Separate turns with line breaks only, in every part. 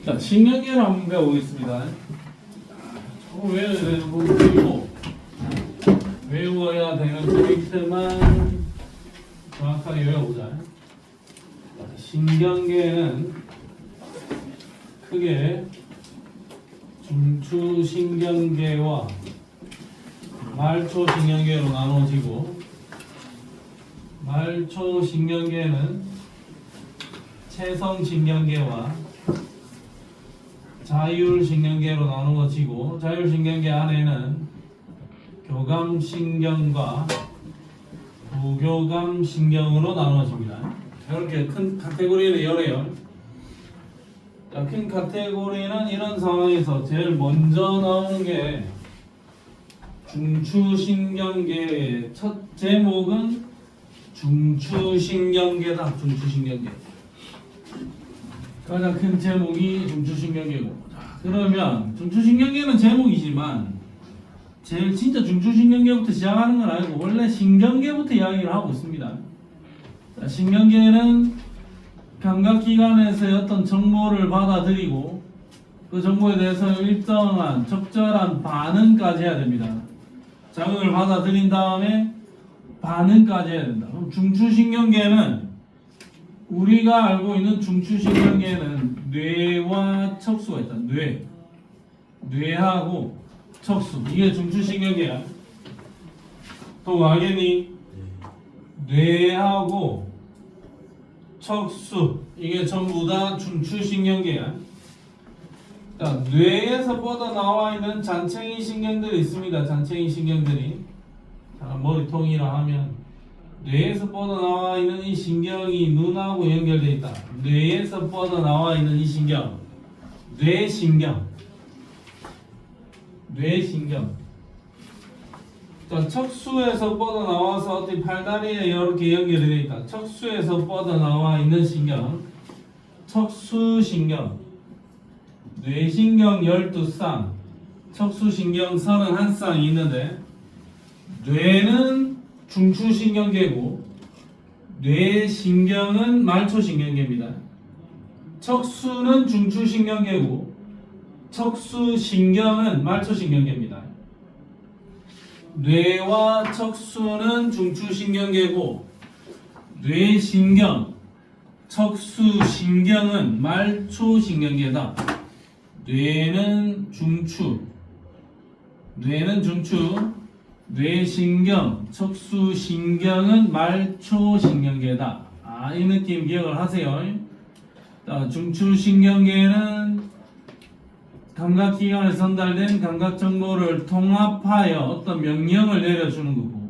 자, 신경계를 한번 배워보겠습니다. 조금 외워야 되는 부분이고 외워야 되는 포인트만 정확하게 외워보자. 신경계는 크게 중추신경계와 말초신경계로 나눠지고, 말초신경계는 채성신경계와 자율신경계로 나누어지고, 자율신경계 안에는 교감신경과 부교감신경으로 나누어집니다. 이렇게 큰 카테고리를 열어요. 자, 큰 카테고리는 이런 상황에서 제일 먼저 나오는 게 중추신경계의 첫 제목은 중추신경계다. 중추신경계. 가장 큰 제목이 중추신경계고. 자, 그러면 중추신경계는 제목이지만 제일 진짜 중추신경계부터 시작하는 건 아니고 원래 신경계부터 이야기를 하고 있습니다. 자, 신경계는 감각기관에서의 어떤 정보를 받아들이고 그 정보에 대해서 일정한 적절한 반응까지 해야 됩니다. 자극을 받아들인 다음에 반응까지 해야 된다. 그럼 중추신경계는 우리가 알고 있는 중추신경계는 뇌와 척수가 있다. 뇌하고 척수, 이게 중추신경계야. 또 알겠니? 뇌하고 척수, 이게 전부 다 중추신경계야. 자, 뇌에서 뻗어나와 있는 잔챙이 신경들이 있습니다. 잔챙이 신경들이. 자, 머리통이라 하면 뇌에서 뻗어나와 있는 이 신경이 눈하고 연결되어 있다. 뇌에서 뻗어나와 있는 이 신경, 뇌신경. 자, 척수에서 뻗어나와서 어디 팔다리에 이렇게 연결되어 있다. 척수에서 뻗어나와 있는 신경, 척수신경. 뇌신경 12쌍, 척수신경 31쌍이 있는데, 뇌는 중추신경계고 뇌신경은 말초신경계입니다. 척수는 중추신경계고 척수신경은 말초신경계입니다. 뇌와 척수는 중추신경계고 뇌신경, 척수신경은 말초신경계다. 뇌는 중추, 뇌신경, 척수신경은 말초신경계다. 아, 이 느낌 기억을 하세요. 자, 중추신경계는 감각기관에서 전달된 감각정보를 통합하여 어떤 명령을 내려주는 거고,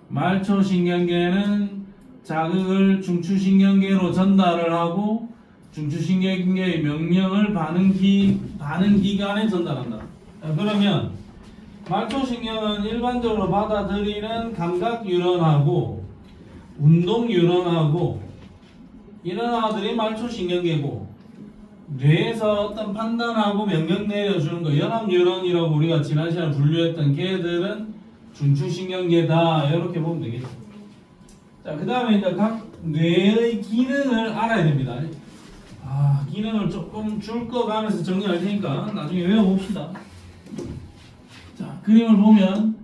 말초신경계는 자극을 중추신경계로 전달을 하고 중추신경계의 명령을 반응기관에 전달한다. 자, 그러면 말초신경은 일반적으로 받아들이는 감각유런하고 운동유런하고 이런 아들이 말초신경계고, 뇌에서 어떤 판단하고 명령 내려주는 거 연합유런이라고 우리가 지난 시간에 분류했던 걔들은 중추신경계다. 이렇게 보면 되겠죠. 자, 그 다음에 이제 각 뇌의 기능을 알아야 됩니다. 아, 기능을 조금 줄거가면서 정리할 테니까 나중에 외워봅시다. 자, 그림을 보면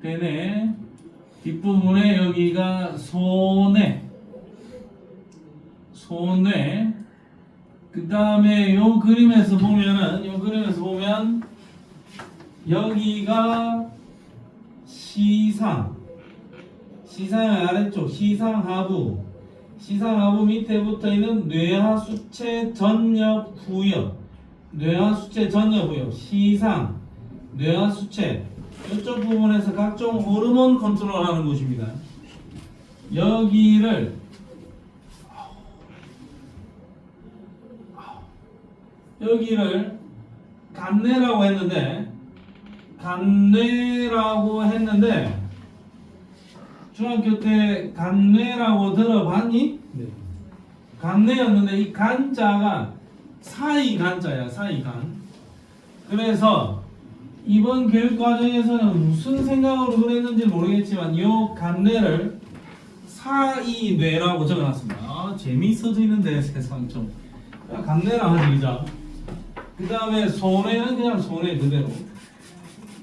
대뇌 뒷부분에 여기가 소뇌, 그 다음에 요 그림에서 보면 여기가 시상의 아래쪽 시상하부 밑에 붙어 있는 뇌하수체 전엽 후엽, 시상, 뇌하수체 이쪽 부분에서 각종 호르몬 컨트롤하는 곳입니다. 여기를 간뇌라고 했는데 중학교 때 간뇌라고 들어봤니?
네.
간뇌였는데 이 간자가 사이간자야. 사이간. 그래서 이번 교육 과정에서는 무슨 생각으로 그랬는지 모르겠지만 이 간뇌를 사이뇌라고 적어놨습니다. 아, 재미있어지는데 세상 좀. 간내랑 하지 그자. 그 다음에 손해는 그냥 손해 그대로.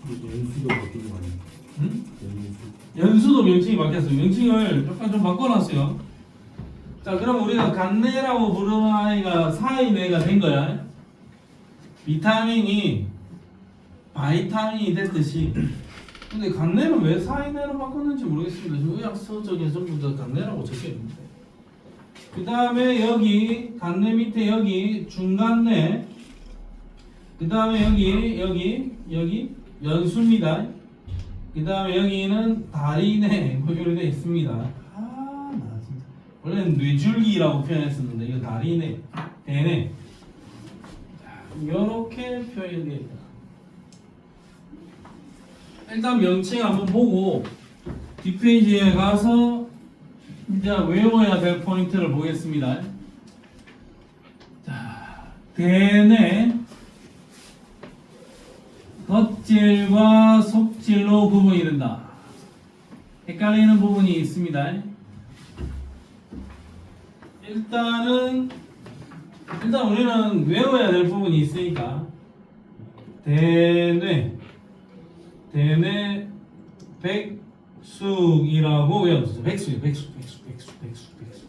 연수도 바뀐 거 아니에요?
응?
연수.
연수도 명칭이 바뀌었어요. 명칭을 약간 좀 바꿔놨어요. 자, 그럼 우리가 간내라고 부르는 아이가 사이뇌가 된 거야. 비타민이 바이타민이 됐듯이. 근데 간내는 왜 사이뇌로 바꿨는지 모르겠습니다. 의학서 쪽에 전부 다 간내라고 적혀 있는데. 그 다음에 여기 간내 밑에 여기 중간내. 그 다음에 여기 연수입니다. 그 다음에 여기는 다리내 뭐 이렇게 되어 있습니다. 아, 나 진짜 원래는 뇌줄기라고 표현했었는데 이거 다리내, 대내 이렇게 표현되어 있다. 일단 명칭 한번 보고 뒷페이지에 가서 이제 외워야 될 포인트를 보겠습니다. 자, 대내 겉질과 속질로 구분이 된다. 헷갈리는 부분이 있습니다. 일단 우리는 외워야 될 부분이 있으니까 대뇌 백숙이라고 외웠어요. 백숙.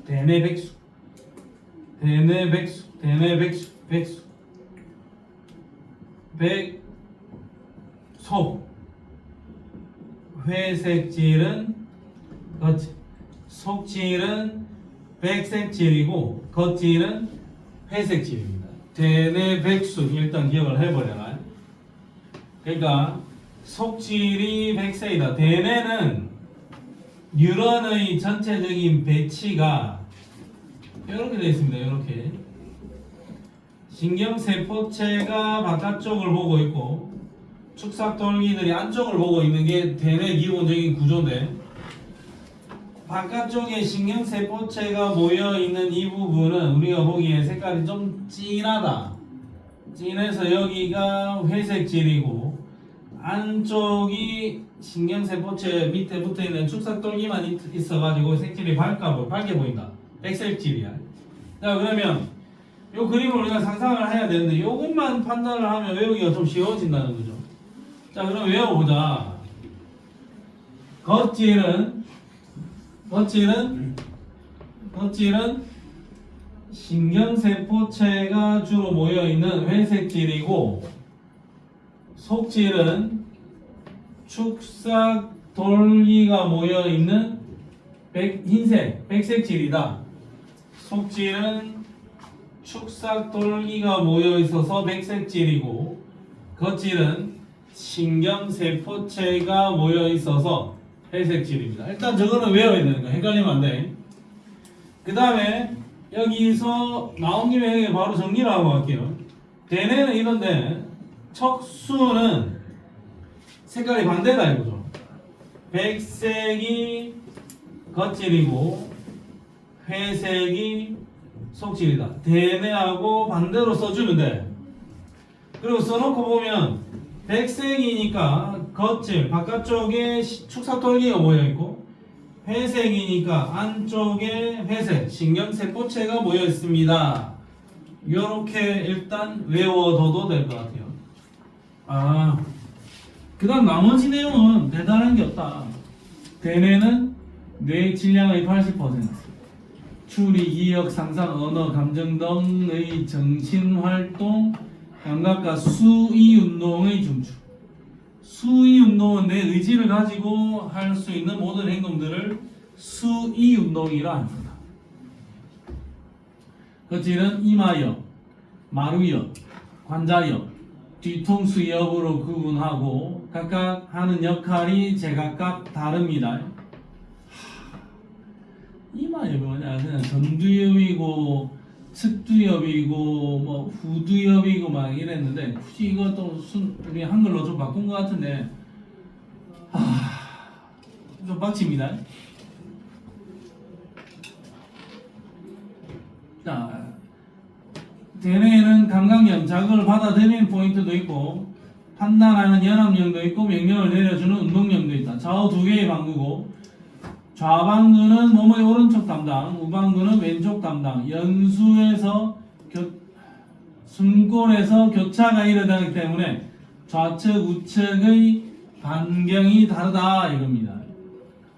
대뇌 백숙. 속 회색질은 겉질, 속질은 백색질이고 겉질은 회색질입니다. 대뇌 백숙 일단 기억을 해버려라. 그러니까 속질이 백색이다. 대뇌는 뉴런의 전체적인 배치가 이렇게 되어 있습니다. 이렇게 신경세포체가 바깥쪽을 보고 있고 축삭돌기들이 안쪽을 보고 있는 게 대뇌 기본적인 구조인데, 바깥쪽에 신경세포체가 모여있는 이 부분은 우리가 보기에 색깔이 좀 진하다. 진해서 여기가 회색질이고 안쪽이 신경세포체 밑에 붙어있는 축삭돌기만 있어가지고 색질이 밝게 보인다. 백색질이야. 자, 그러면 이 그림을 우리가 상상을 해야 되는데 이것만 판단을 하면 외우기가 좀 쉬워진다는 거죠. 자, 그럼 외워보자. 겉질은 신경세포체가 주로 모여있는 회색질이고 속질은 축삭돌기가 모여있는 백색질이다. 속질은 축삭돌기가 모여있어서 백색질이고 겉질은 신경세포체가 모여있어서 회색질입니다. 일단 저거는 외워야 되는 거야. 헷갈리면 안 돼. 그 다음에 여기서 나온 김에 바로 정리를 하고 갈게요. 대뇌는 이런데 척수는 색깔이 반대다 이거죠. 백색이 겉질이고 회색이 속질이다. 대뇌하고 반대로 써주면 돼. 그리고 써놓고 보면 백색이니까 겉질 바깥쪽에 축삭돌기가 모여있고 회색이니까 안쪽에 회색 신경세포체가 모여있습니다. 이렇게 일단 외워둬도 될 것 같아요. 그 다음 나머지 내용은 대단한 게 없다. 대뇌는 뇌 질량의 80%, 추리, 기억, 상상, 언어, 감정 등의 정신활동, 감각과 수의운동의 중추. 수의운동은 내 의지를 가지고 할 수 있는 모든 행동들을 수의운동이라 합니다. 겉질은 이마엽, 마루엽, 관자엽, 뒤통수엽으로 구분하고 각각 하는 역할이 제각각 다릅니다. 이마엽이 뭐냐? 그냥 전두엽이고 측두엽이고 뭐 후두엽이고 막 이랬는데 굳이 이것도 우리 한글로 좀 바꾼 것 같은데 좀 빡칩니다. 자, 대뇌에는 감각형, 자극을 받아들이는 포인트도 있고 판단하는 연합령도 있고 명령을 내려주는 운동령도 있다. 좌우 두 개의 방구고 좌방근은 뭐뭐의 오른쪽 담당, 우방근은 왼쪽 담당. 연수에서 숨골에서 교차가 일어나기 때문에 좌측 우측의 반경이 다르다 이겁니다.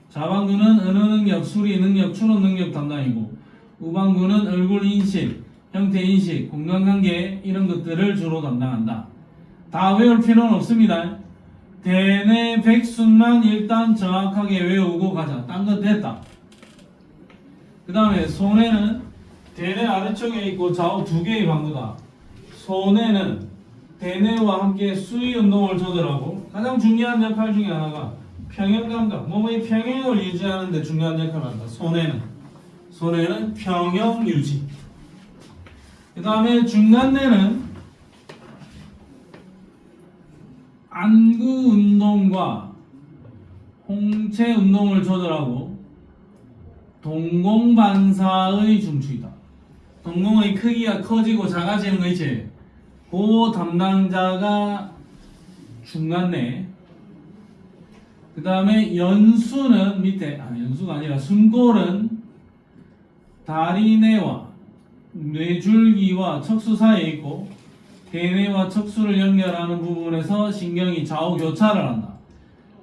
좌방근은 언어 능력, 수리 능력, 추론 능력 담당이고 우방근은 얼굴 인식, 형태 인식, 공간관계 이런 것들을 주로 담당한다. 다 외울 필요는 없습니다. 대내 백순만 일단 정확하게 외우고 가자. 딴 거 됐다. 그 다음에 손해는 대내 아래쪽에 있고 좌우 두 개의 방구다. 손해는 대내와 함께 수위 운동을 조절하고 가장 중요한 역할 중에 하나가 평형 감각, 몸의 평형을 유지하는 데 중요한 역할을 한다. 손해는 평형 유지. 그 다음에 중간내는 안구 운동과 홍채 운동을 조절하고 동공반사의 중추이다. 동공의 크기가 커지고 작아지는 거 있지? 그 담당자가 중간내. 그 다음에 연수는 밑에, 연수가 아니라 숨골은 다리내와 뇌줄기와 척수 사이에 있고 대뇌와 척수를 연결하는 부분에서 신경이 좌우 교차를 한다.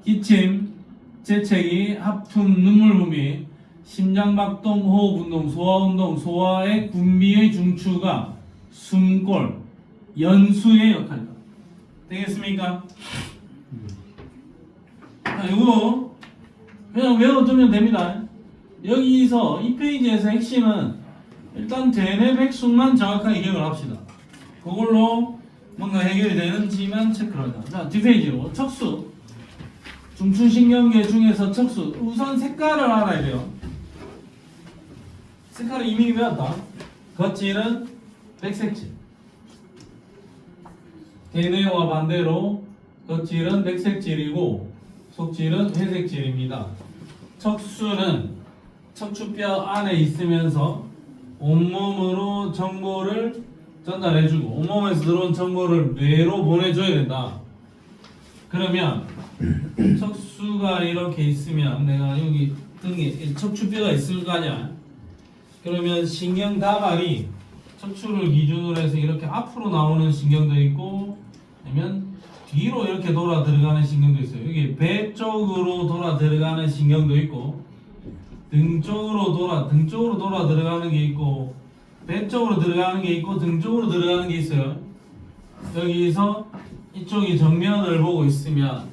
기침, 재채기, 하품, 눈물 분비, 심장박동, 호흡운동, 소화운동, 소화의 분비의 중추가 숨골, 연수의 역할이다. 되겠습니까? 자, 이거 그냥 외워두면 됩니다. 여기서 이 페이지에서 핵심은 일단 대뇌 백순만 정확하게 기억을 합시다. 그걸로 뭔가 해결이 되는지만 체크를 하자. 자, 뒷페이지로 척수, 중추신경계 중에서 척수. 우선 색깔을 알아야 돼요. 색깔을 이미 배웠다. 겉질은 백색질. 대뇌와 반대로 겉질은 백색질이고 속질은 회색질입니다. 척수는 척추뼈 안에 있으면서 온몸으로 정보를 전달해주고 온몸에서 들어온 정보를 뇌로 보내줘야 된다. 그러면 척수가 이렇게 있으면 내가 여기 등에 척추뼈가 있을 거 아니야. 그러면 신경 다발이 척추를 기준으로 해서 이렇게 앞으로 나오는 신경도 있고 아니면 뒤로 이렇게 돌아 들어가는 신경도 있어요. 여기 배 쪽으로 돌아 들어가는 신경도 있고 등 쪽으로 돌아 들어가는 게 있고 배 쪽으로 들어가는 게 있고 등 쪽으로 들어가는 게 있어요. 여기서 이쪽이 정면을 보고 있으면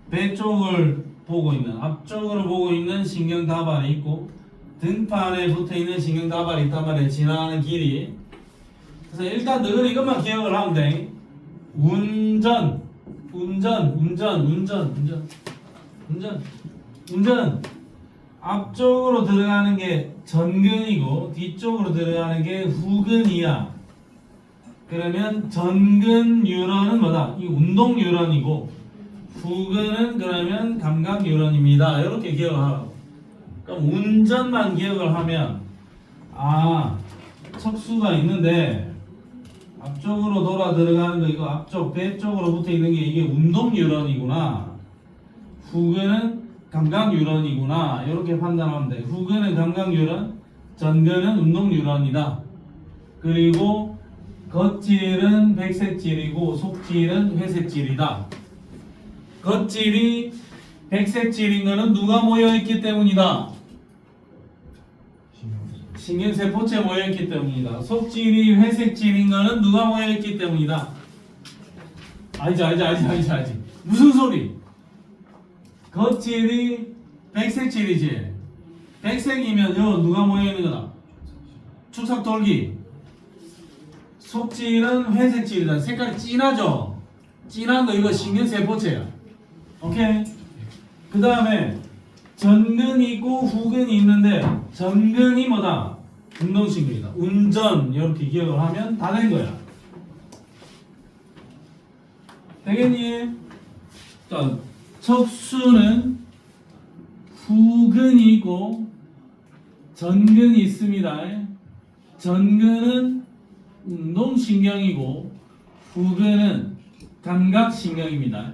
배 쪽을 보고 있는 앞쪽으로 보고 있는 신경 다발이 있고 등판에 붙어 있는 신경 다발이 있단 말이에요. 지나가는 길이. 그래서 일단 너는 이것만 기억을 하면 돼. 운전. 앞쪽으로 들어가는 게 전근이고 뒤쪽으로 들어가는 게 후근이야. 그러면 전근 뉴런은 뭐다? 이 운동 뉴런이고 후근은 그러면 감각 뉴런입니다. 이렇게 기억을 하라고. 그럼 운전만 기억을 하면 척수가 있는데 앞쪽으로 돌아 들어가는 거 이거 앞쪽 배 쪽으로 붙어 있는 게 이게 운동 뉴런이구나. 후근은 감각 뉴런이구나. 이렇게 판단하면 돼. 후근은 감각 뉴런, 전근은 운동 뉴런이다. 그리고 겉질은 백색질이고 속질은 회색질이다. 겉질이 백색질인 거는 누가 모여있기 때문이다. 신경세포체 모여있기 때문이다. 속질이 회색질인 거는 누가 모여있기 때문이다. 알지. 무슨 소리? 겉질이 백색질이지. 백색이면 요 누가 모여있는 거다. 축삭돌기. 속질은 회색질이다. 색깔이 진하죠? 진한 거 이거 신경세포체야. 오케이? 그 다음에 전근이 있고 후근이 있는데 전근이 뭐다? 운동신경이다. 운전 이렇게 기억을 하면 다 된 거야. 되겠니? 자, 척수는 후근이 있고 전근이 있습니다. 전근은 운동신경이고 후근은 감각신경입니다.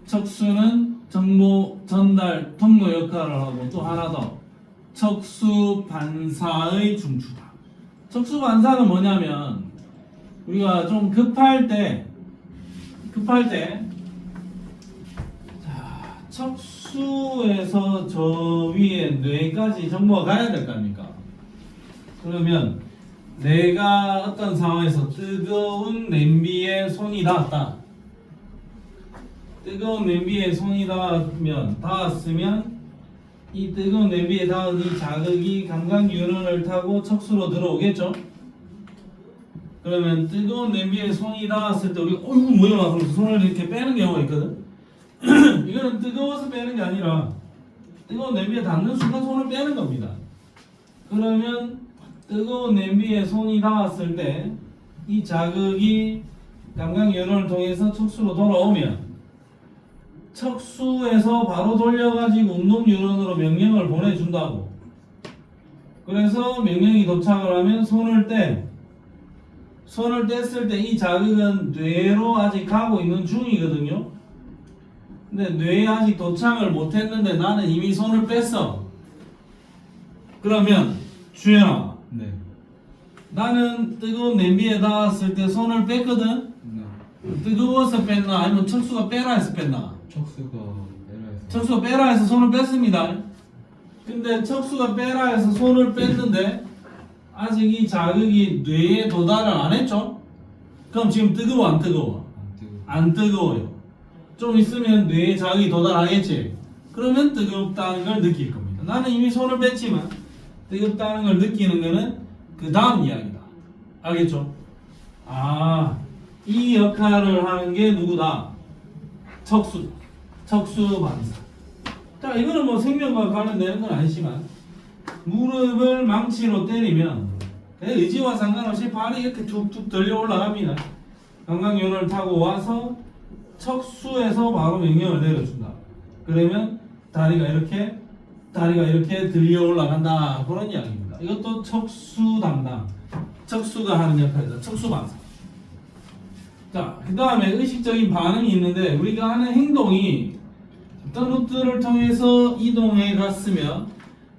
척수는 정보 전달 통로 역할을 하고 또 하나 더 척수 반사의 중추다. 척수 반사는 뭐냐면 우리가 좀 급할 때 자, 척수에서 저 위에 뇌까지 정보가 가야 될 거 아닙니까? 그러면 내가 어떤 상황에서 뜨거운 냄비에 손이 닿았다. 뜨거운 냄비에 손이 닿았으면 이 뜨거운 냄비에 닿은 이 자극이 감각 뉴런을 타고 척수로 들어오겠죠? 그러면 뜨거운 냄비에 손이 닿았을 때 우리가 어이구 뭐야 그러면서 손을 이렇게 빼는 경우가 있거든. 이거는 뜨거워서 빼는 게 아니라 뜨거운 냄비에 닿는 순간 손을 빼는 겁니다. 그러면 뜨거운 냄비에 손이 닿았을 때 이 자극이 감각 뉴런을 통해서 척수로 돌아오면 척수에서 바로 돌려가지고 운동 뉴런으로 명령을 보내준다고. 그래서 명령이 도착을 하면 손을 뗐을 때 이 자극은 뇌로 아직 가고 있는 중이거든요. 근데 뇌에 아직 도착을 못했는데 나는 이미 손을 뺐어. 그러면 주연아,
네.
나는 뜨거운 냄비에 닿았을 때 손을 뺐거든.
네.
뜨거워서 뺐나 아니면 척수가 빼라 해서 뺐나?
척수가 내려서.
척수가 빼라 해서 손을 뺐습니다. 근데 척수가 빼라 해서 손을 뺐는데 아직 이 자극이 뇌에 도달을 안 했죠? 그럼 지금 뜨거워 안 뜨거워? 안 뜨거워요. 좀 있으면 뇌에 자극이 도달하겠지? 그러면 뜨겁다는 걸 느낄 겁니다. 나는 이미 손을 뺐지만 뜨겁다는 걸 느끼는 거는 그 다음 이야기다. 알겠죠? 아, 이 역할을 하는 게 누구다? 척수 반사. 자, 이거는 뭐 생명과 관련되는 건 아니지만 무릎을 망치로 때리면 의지와 상관없이 발이 이렇게 툭툭 들려 올라갑니다. 감각연을 타고 와서 척수에서 바로 명령을 내려준다. 그러면 다리가 이렇게 들려 올라간다. 그런 이야기입니다. 이것도 척수 담당, 척수가 하는 역할이다. 척수 반사. 자, 그 다음에 의식적인 반응이 있는데 우리가 하는 행동이 어떤 루트를 통해서 이동해 갔으며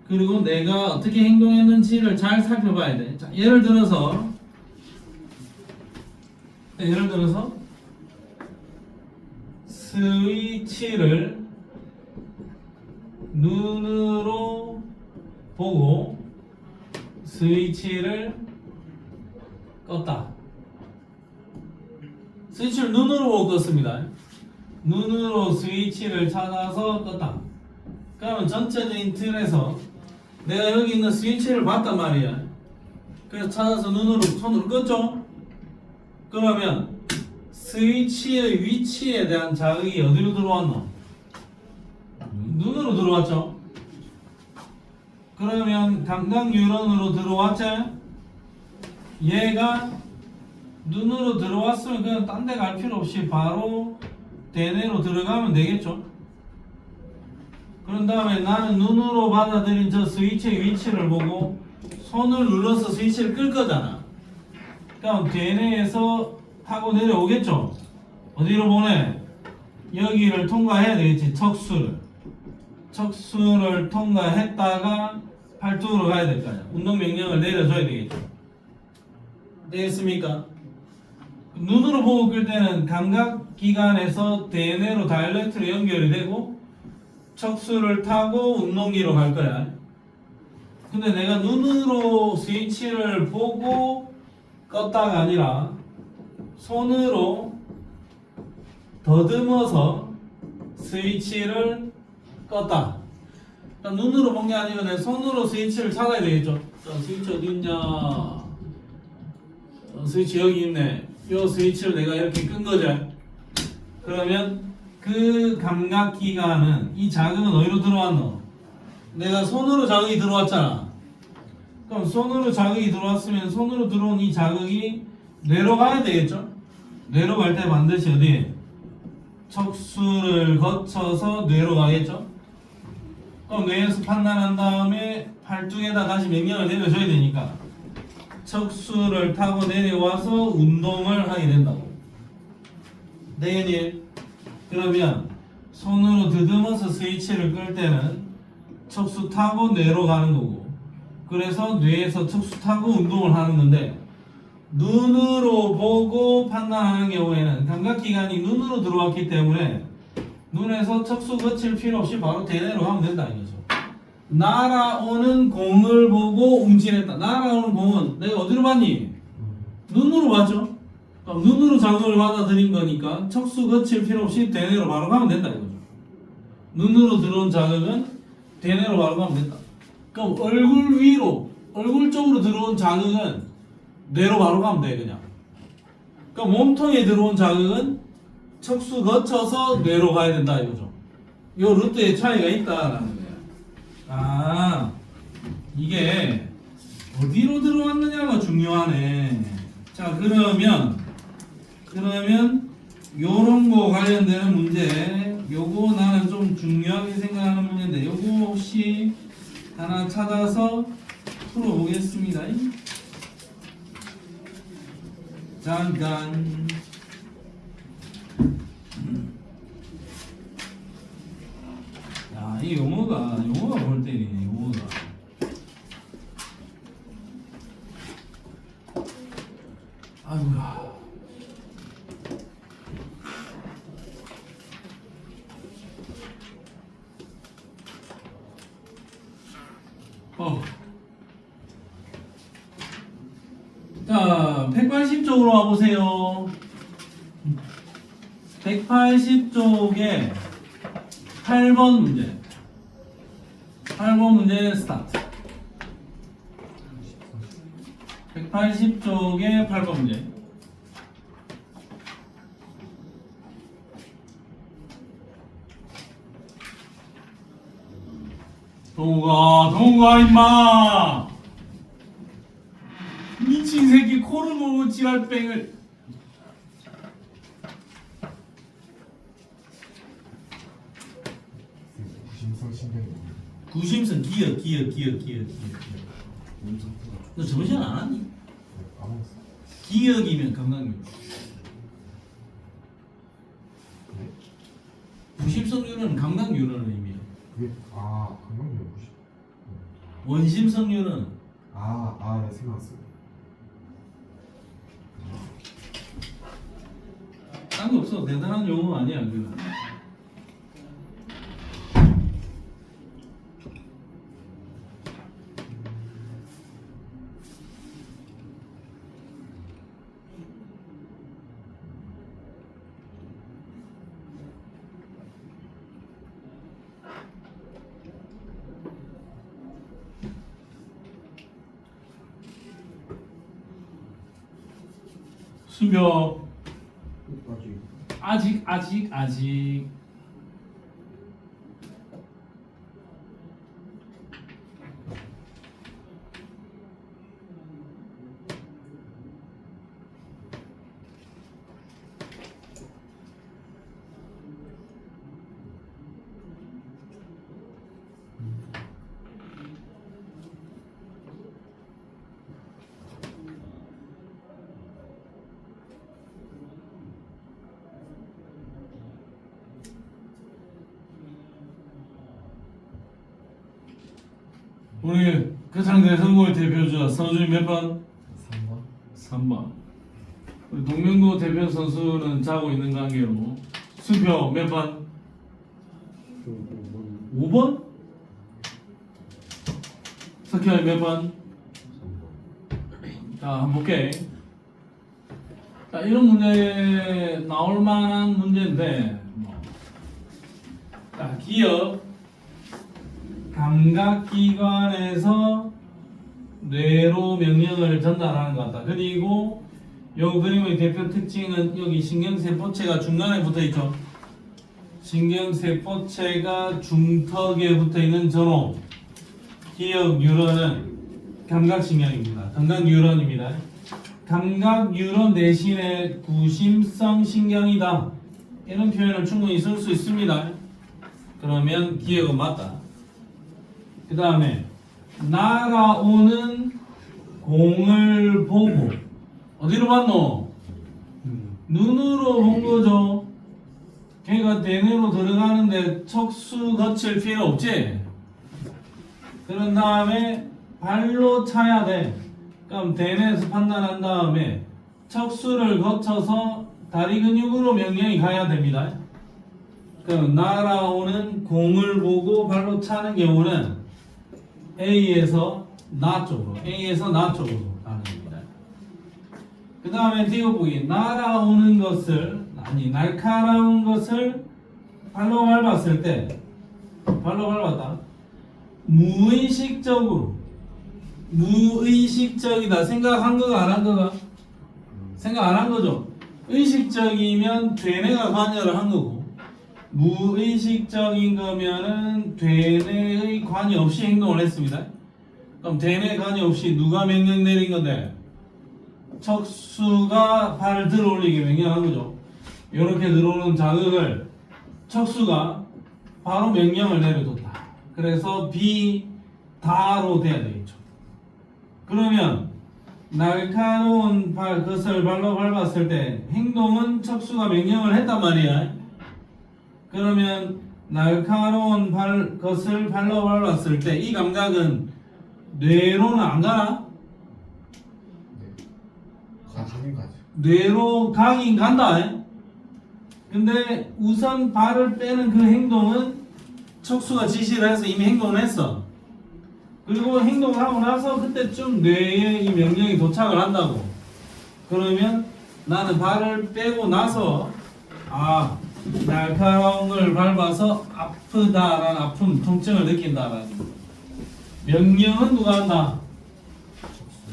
그리고 내가 어떻게 행동했는지를 잘 살펴봐야 돼. 자, 예를 들어서 스위치를 눈으로 보고 스위치를 껐다. 스위치를 눈으로 보고 껐습니다. 눈으로 스위치를 찾아서 껐다. 그러면 전체적인 틀에서 내가 여기 있는 스위치를 봤단 말이야. 그래서 찾아서 손으로 껐죠? 그러면 스위치의 위치에 대한 자극이 어디로 들어왔노? 눈으로 들어왔죠? 그러면 감각 뉴런으로 들어왔지? 얘가 눈으로 들어왔으면 그냥 딴 데 갈 필요 없이 바로 대뇌로 들어가면 되겠죠? 그런 다음에 나는 눈으로 받아들인 저 스위치의 위치를 보고 손을 눌러서 스위치를 끌 거잖아. 그럼 대뇌에서 타고 내려오겠죠? 어디로 보내? 여기를 통과해야 되겠지. 척수를 통과했다가 팔뚝으로 가야 될 거 아니야. 운동 명령을 내려줘야 되겠죠. 되겠습니까? 눈으로 보고 끌 때는 감각기관에서 대뇌로 다이렉트로 연결이 되고 척수를 타고 운동기로 갈 거야. 근데 내가 눈으로 스위치를 보고 껐다가 아니라 손으로 더듬어서 스위치를 껐다. 그러니까 눈으로 본 게 아니고 내 손으로 스위치를 찾아야 되겠죠. 자, 스위치 어디 있냐? 스위치 여기 있네. 이 스위치를 내가 이렇게 끈 거죠. 그러면 그 감각기관은 이 자극은 어디로 들어왔노? 내가 손으로 자극이 들어왔잖아. 그럼 손으로 자극이 들어왔으면 손으로 들어온 이 자극이 뇌로 가야 되겠죠? 뇌로 갈 때 반드시 어디? 척수를 거쳐서 뇌로 가겠죠? 그럼 뇌에서 판단한 다음에 팔뚝에다 다시 명령을 내려줘야 되니까 척수를 타고 내려와서 운동을 하게 된다고. 되겠니? 그러면 손으로 더듬어서 스위치를 끌 때는 척수 타고 뇌로 가는 거고, 그래서 뇌에서 척수 타고 운동을 하는 건데, 눈으로 보고 판단하는 경우에는 감각기관이 눈으로 들어왔기 때문에 눈에서 척수 거칠 필요 없이 바로 대뇌로 가면 된다 이거죠. 날아오는 공을 보고 움찔했다. 날아오는 공은 내가 어디로 봤니? 눈으로 봤죠. 그럼 눈으로 자극을 받아들인 거니까 척수 거칠 필요 없이 대뇌로 바로 가면 된다 이거죠. 눈으로 들어온 자극은 대뇌로 바로 가면 된다. 그럼 얼굴 위로, 얼굴 쪽으로 들어온 자극은 뇌로 바로 가면 돼 그냥. 그러니까 몸통에 들어온 자극은 척수 거쳐서 뇌로 가야 된다 이거죠. 요 루트의 차이가 있다라는 거예요. 아, 이게 어디로 들어왔느냐가 중요하네. 자, 그러면 요런 거 관련되는 문제, 요거 나는 좀 중요하게 생각하는 문제인데 요거 혹시 하나 찾아서 풀어보겠습니다. 잠깐. 야, 이 용어가 볼 때리네, 용어가. 아이고야. 자, 180쪽으로 와보세요. 180쪽에 8번 문제. 8번 문제 스타트. 180쪽에 8번 문제. 동우가 임마! 미친 새끼 코를 보고 지랄뱅을.
구심성 신경이
구심성 기억. 너 저번 시간 안 왔니?
안 먹었어.
기억이면 감각률. 구심성률은 감각률을 의미해.
그게 건강률 구심.
원심성률은
네, 생각났어요.
딴 거 없어. 대단한 용어 아니야 그거. 수며 아직 우리 그 상대 선거의 대표주자 선수님 몇 번?
3번.
3번. 우리 동명구 대표 선수는 자고 있는 관계로 수표 몇 번? 5번? 석현이 몇 번? 자, 한번 볼게. 자, 이런 문제 나올 만한 문제인데, 자, 기억, 감각기관에서 뇌로 명령을 전달하는 것 같다. 그리고 요 그림의 대표 특징은 여기 신경세포체가 중간에 붙어 있죠. 신경세포체가 중턱에 붙어 있는 전후 기억 뉴런은 감각신경입니다. 감각뉴런입니다. 감각뉴런 대신에 구심성 신경이다. 이런 표현을 충분히 쓸 수 있습니다. 그러면 기억은 맞다. 그 다음에 날아오는 공을 보고 어디로 봤노? 눈으로 본 거죠. 걔가 대뇌로 들어가는데 척수 거칠 필요 없지? 그런 다음에 발로 차야 돼. 그럼 대뇌에서 판단한 다음에 척수를 거쳐서 다리 근육으로 명령이 가야 됩니다. 그럼 날아오는 공을 보고 발로 차는 경우는 A에서 나 쪽으로 가는 겁니다. 그 다음에 띄워보기. 날아오는 것을, 아니 날카로운 것을 발로 밟았을 때, 발로 밟았다. 무의식적이다. 생각한 거가 안 한 거가? 생각 안 한 거죠. 의식적이면 되뇌가 관여를 한 거고, 무의식적인 거면은 되뇌의 관여 없이 행동을 했습니다. 그럼 되뇌 관여 없이 누가 명령 내린 건데? 척수가 발을 들어 올리게 명령한 거죠. 이렇게 들어오는 자극을 척수가 바로 명령을 내려줬다. 그래서 비다로 돼야 되겠죠. 그러면 날카로운 것을 발로 밟았을 때 행동은 척수가 명령을 했단 말이야. 그러면 날카로운 것을 발로 밟았을 때 이 감각은 뇌로는 안 가나?
가긴 가죠.
뇌로 가긴 간다. 근데 우선 발을 빼는 그 행동은 척수가 지시를 해서 이미 행동을 했어. 그리고 행동을 하고 나서 그때쯤 뇌에 이 명령이 도착을 한다고. 그러면 나는 발을 빼고 나서 날카로운 걸 밟아서 아프다라는 아픔, 통증을 느낀다라는 명령은 누가 한다?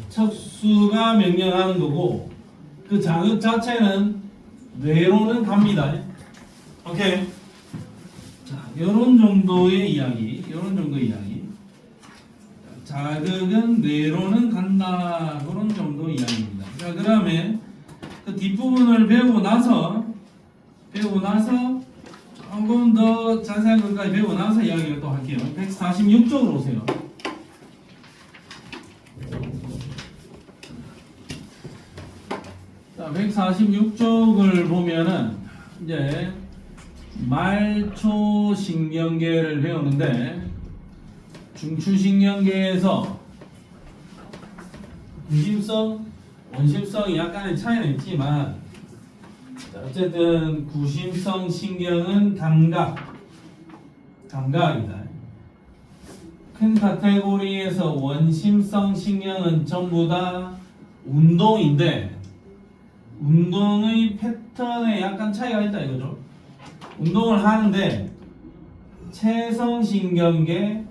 척수가 명령하는 거고, 그 자극 자체는 뇌로는 갑니다. 오케이. 자, 요런 정도의 이야기. 자극은 뇌로는 간다. 그런 정도 이야기입니다. 자, 그 다음에 그 뒷부분을 배우고 나서 조금 더 자세한 것까지 배우고 나서 이야기를 또 할게요. 146쪽으로 오세요. 자, 146쪽을 보면은 이제 말초신경계를 배우는데, 중추신경계에서 구심성, 원심성이 약간의 차이는 있지만, 어쨌든 구심성 신경은 감각이다. 큰 카테고리에서 원심성 신경은 전부 다 운동인데, 운동의 패턴에 약간 차이가 있다 이거죠. 운동을 하는데 체성신경계,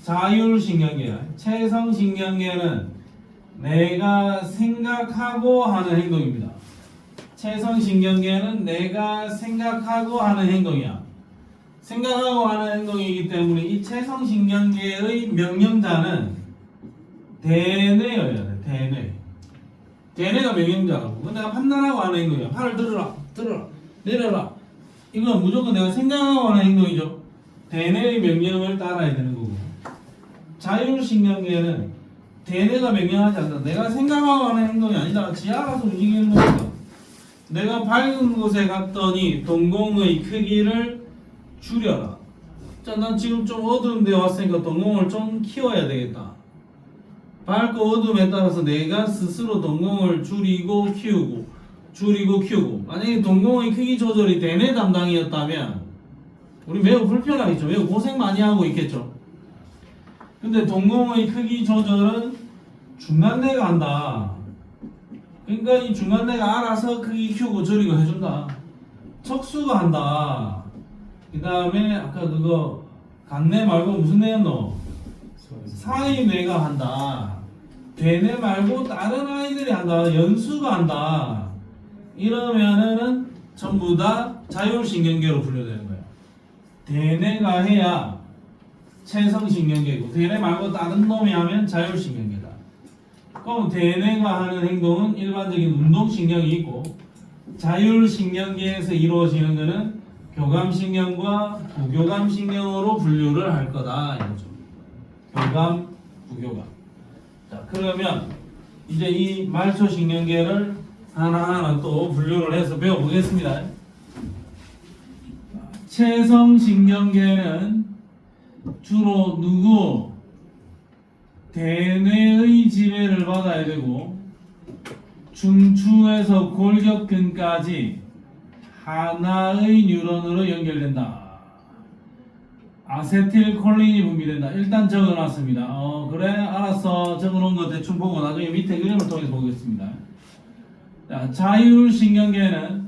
자율신경계야. 체성신경계는 내가 생각하고 하는 행동입니다. 체성신경계는 내가 생각하고 하는 행동이야. 생각하고 하는 행동이기 때문에 이 체성신경계의 명령자는 대뇌여야 돼. 대뇌가 명령자라고. 내가 판단하고 하는 행동이야. 팔을 들어라, 내려라. 이건 무조건 내가 생각하고 하는 행동이죠. 대뇌의 명령을 따라야 되는 거고. 자율신경계는 대뇌가 명령하지 않는다. 내가 생각하고 하는 행동이 아니다. 지 알아서 움직이는 겁니다. 내가 밝은 곳에 갔더니 동공의 크기를 줄여라. 자, 난 지금 좀 어두운 데 왔으니까 동공을 좀 키워야 되겠다. 밝고 어둠에 따라서 내가 스스로 동공을 줄이고 키우고. 만약에 동공의 크기 조절이 대뇌 담당이었다면 우리 매우 불편하겠죠. 매우 고생 많이 하고 있겠죠. 근데 동공의 크기 조절은 중간뇌가 한다. 그러니까 이 중간뇌가 알아서 크기 키우고 줄이고 해준다. 척수가 한다. 그 다음에 아까 그거 간뇌 말고 무슨 뇌였노? 사이뇌가 한다. 대뇌 말고 다른 아이들이 한다. 연수가 한다. 이러면은 전부 다 자율신경계로 분류되는 거예요. 대뇌가 해야 체성신경계고, 대뇌 말고 다른 놈이 하면 자율신경계다. 그럼 대뇌가 하는 행동은 일반적인 운동신경이 있고, 자율신경계에서 이루어지는 것은 교감신경과 부교감신경으로 분류를 할 거다 이거죠. 교감, 부교감. 자, 그러면 이제 이 말초신경계를 하나하나 또 분류를 해서 배워보겠습니다. 체성신경계는 주로 누구? 대뇌의 지배를 받아야 되고 중추에서 골격근까지 하나의 뉴런으로 연결된다. 아세틸콜린이 분비된다. 일단 적어놨습니다. 그래 알았어. 적어놓은 거 대충 보고 나중에 밑에 그림을 통해서 보겠습니다. 자, 자율신경계는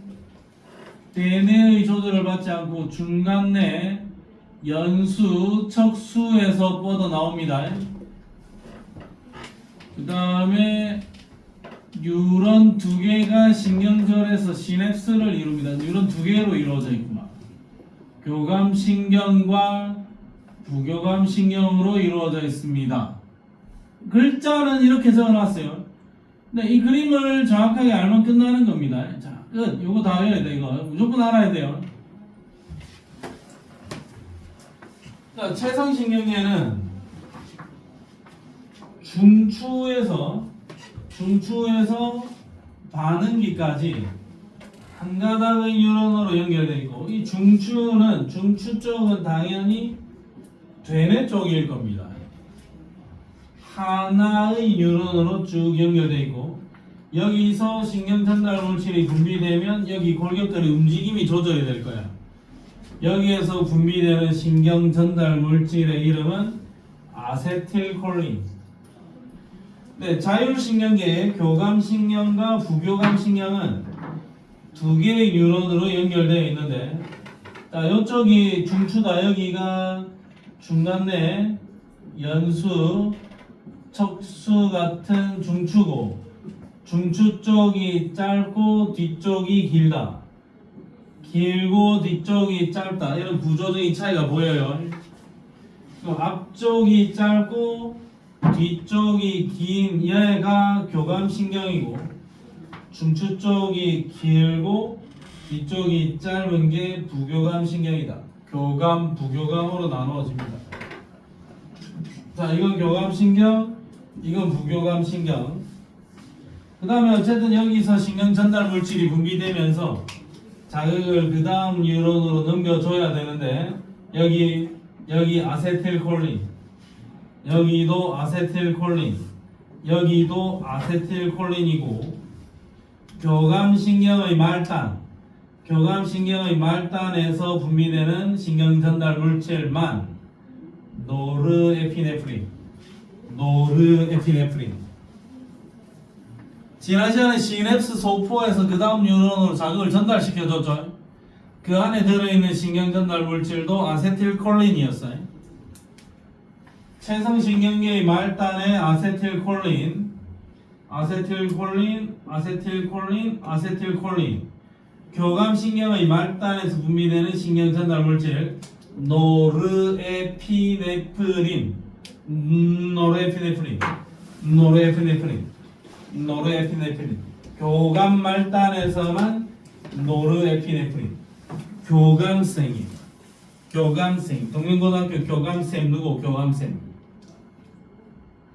대뇌의 조절을 받지 않고 중간 내 연수, 척수에서 뻗어 나옵니다. 그 다음에 뉴런 두 개가 신경절에서 시냅스를 이룹니다. 뉴런 두 개로 이루어져 있구나. 교감신경과 부교감신경으로 이루어져 있습니다. 글자는 이렇게 적어놨어요. 근데 이 그림을 정확하게 알면 끝나는 겁니다. 자, 끝. 요거 다 외워야 돼. 이거 무조건 알아야 돼요. 자, 체성신경계는 중추에서 반응기까지 한 가닥의 뉴런으로 연결되어 있고, 이 중추 쪽은 당연히 되뇌 쪽일 겁니다. 하나의 뉴런으로 쭉 연결되어 있고, 여기서 신경 전달 물질이 분비되면 여기 골격근의 움직임이 조절이 될 거야. 여기에서 분비되는 신경 전달 물질의 이름은 아세틸콜린. 네, 자율신경계의 교감신경과 부교감신경은 두 개의 뉴런으로 연결되어 있는데, 자, 이쪽이 중추다. 여기가 중간 내 연수, 척수 같은 중추고, 중추 쪽이 짧고 뒤쪽이 길다. 길고 뒤쪽이 짧다. 이런 구조적인 차이가 보여요. 앞쪽이 짧고 뒤쪽이 긴 얘가 교감신경이고, 중추 쪽이 길고 뒤쪽이 짧은 게 부교감신경이다. 교감, 부교감으로 나누어집니다. 자, 이건 교감신경, 이건 부교감신경. 그 다음에 어쨌든 여기서 신경 전달 물질이 분비되면서 자극을 그 다음 뉴런으로 넘겨줘야 되는데, 여기 아세틸콜린, 여기도 아세틸콜린, 여기도 아세틸콜린이고, 교감신경의 말단에서 분비되는 신경 전달 물질만 노르에피네프린. 지난 시간에 시냅스 소포에서 그 다음 뉴런으로 자극을 전달시켜줬죠. 그 안에 들어있는 신경 전달 물질도 아세틸콜린이었어요. 체성신경계의 말단에 아세틸콜린, 교감신경의 말단에서 분비되는 신경 전달 물질 노르에피네프린. 교감 말단에서만 노르에피네프린. 교감생. 동명고등학교 교감쌤 누구? 교감쌤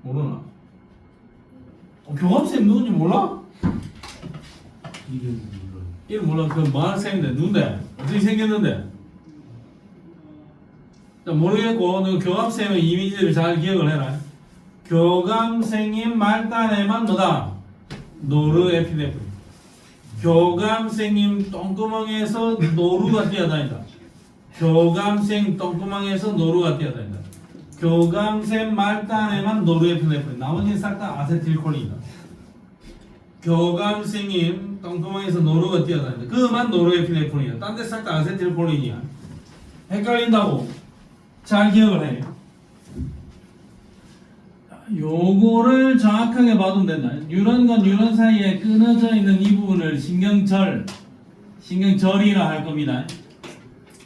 모르나? 교감쌤 누군지 몰라? 이름 몰라. 그 뭐하는 쌤인데? 누군데? 어떻게 생겼는데? 모르겠고, 너 교감쌤의 이미지를 잘 기억을 해라. 교감생님 말단에만 뭐다? 노르에피네프린. 교감생님 똥구멍에서 노루가 뛰어다닌다. 교감생 똥구멍에서 노루가 뛰어다닌다. 교감생 말단에만 노르에피네프린. 나머지는 싹 다 아세틸콜린이다. 교감생님 똥구멍에서 노루가 뛰어다닌다. 그만 노르에피네프린이야. 딴 데 싹 다 아세틸콜린이야. 헷갈린다고 잘 기억을 해. 요거를 정확하게 봐두면 된다. 뉴런과 뉴런 사이에 끊어져 있는 이 부분을 신경절이라 할 겁니다.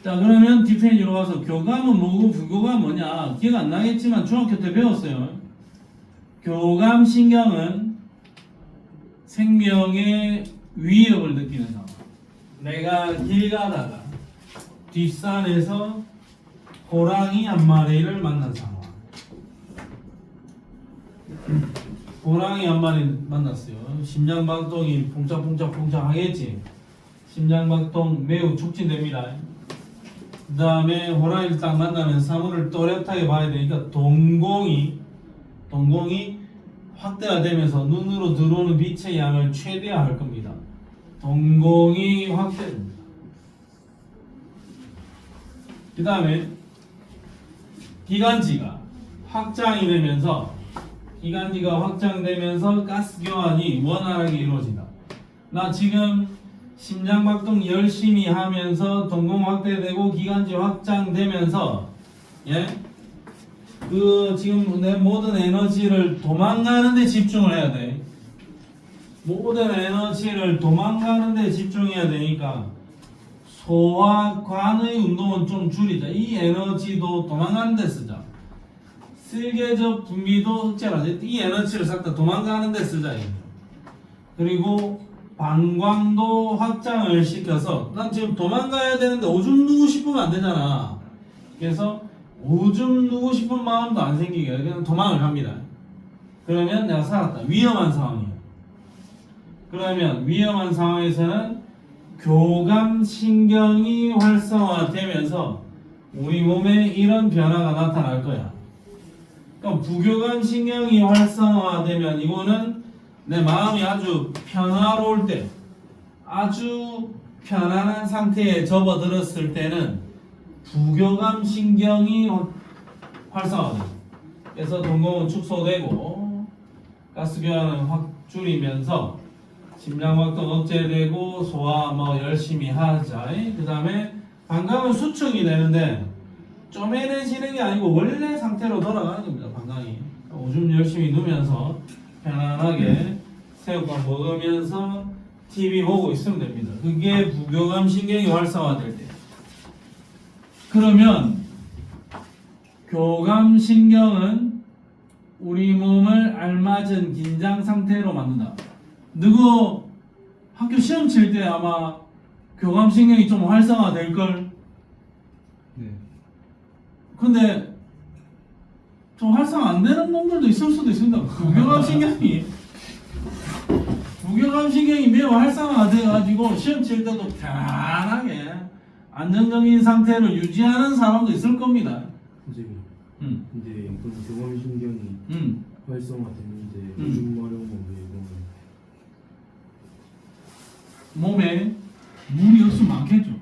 자, 그러면 뒷페이지로 가서 교감은 뭐고 부교감은 뭐냐? 기억 안 나겠지만 중학교 때 배웠어요. 교감신경은 생명의 위협을 느끼는 상황. 내가 길 가다가 뒷산에서 호랑이 한 마리를 만난 상황. 호랑이 한 마리 만났어요. 심장박동이 퐁짝퐁짝 하겠지. 심장박동 매우 촉진됩니다. 그 다음에 호랑이를 딱 만나면 사물을 또렷하게 봐야 되니까 동공이 확대가 되면서 눈으로 들어오는 빛의 양을 최대화할 겁니다. 동공이 확대됩니다. 그 다음에 기관지가 확장이 되면서 가스 교환이 원활하게 이루어진다. 나 지금 심장박동 열심히 하면서 동공 확대되고 기관지 확장되면서 그 지금 내 모든 에너지를 도망가는 데 집중을 해야 돼. 모든 에너지를 도망가는 데 집중해야 되니까 소와 관의 운동은 좀 줄이자. 이 에너지도 도망가는 데 쓰자. 쓸개적 분비도 억제하자. 이 에너지를 싹 다 도망가는 데 쓰자. 그리고 방광도 확장을 시켜서 난 지금 도망가야 되는데 오줌 누고 싶으면 안 되잖아. 그래서 오줌 누고 싶은 마음도 안 생기게 그냥 도망을 합니다. 그러면 내가 살았다. 위험한 상황이에요. 그러면 위험한 상황에서는 교감신경이 활성화되면서 우리 몸에 이런 변화가 나타날 거야. 그러니까 부교감신경이 활성화되면 이거는 내 마음이 아주 평화로울 때, 아주 편안한 상태에 접어들었을 때는 부교감신경이 활성화돼요. 그래서 동공은 축소되고 가스교환은 확 줄이면서 심장박동 억제되고 소화 열심히 하자. 그 다음에 방광은 수축이 되는데 쪼매내지는 게 아니고 원래 상태로 돌아가는 겁니다. 방광이 오줌 열심히 누면서 편안하게 새우깡 먹으면서 TV 보고 있으면 됩니다. 그게 부교감신경이 활성화될 때. 그러면 교감신경은 우리 몸을 알맞은 긴장 상태로 만든다. 너가 학교 시험 칠 때 아마 교감신경이 좀 활성화될걸?
네.
근데 좀 활성화 안 되는 놈들도 있을 수도 있습니다. 부교감신경이 매우 활성화가 돼가지고 시험 칠 때도 편안하게 안정적인 상태를 유지하는 사람도 있을 겁니다.
선생님. 근데 그럼 교감신경이 활성화됐는데 오줌 마려우면 왜 이러면?
몸에 물이 없으면 많겠죠.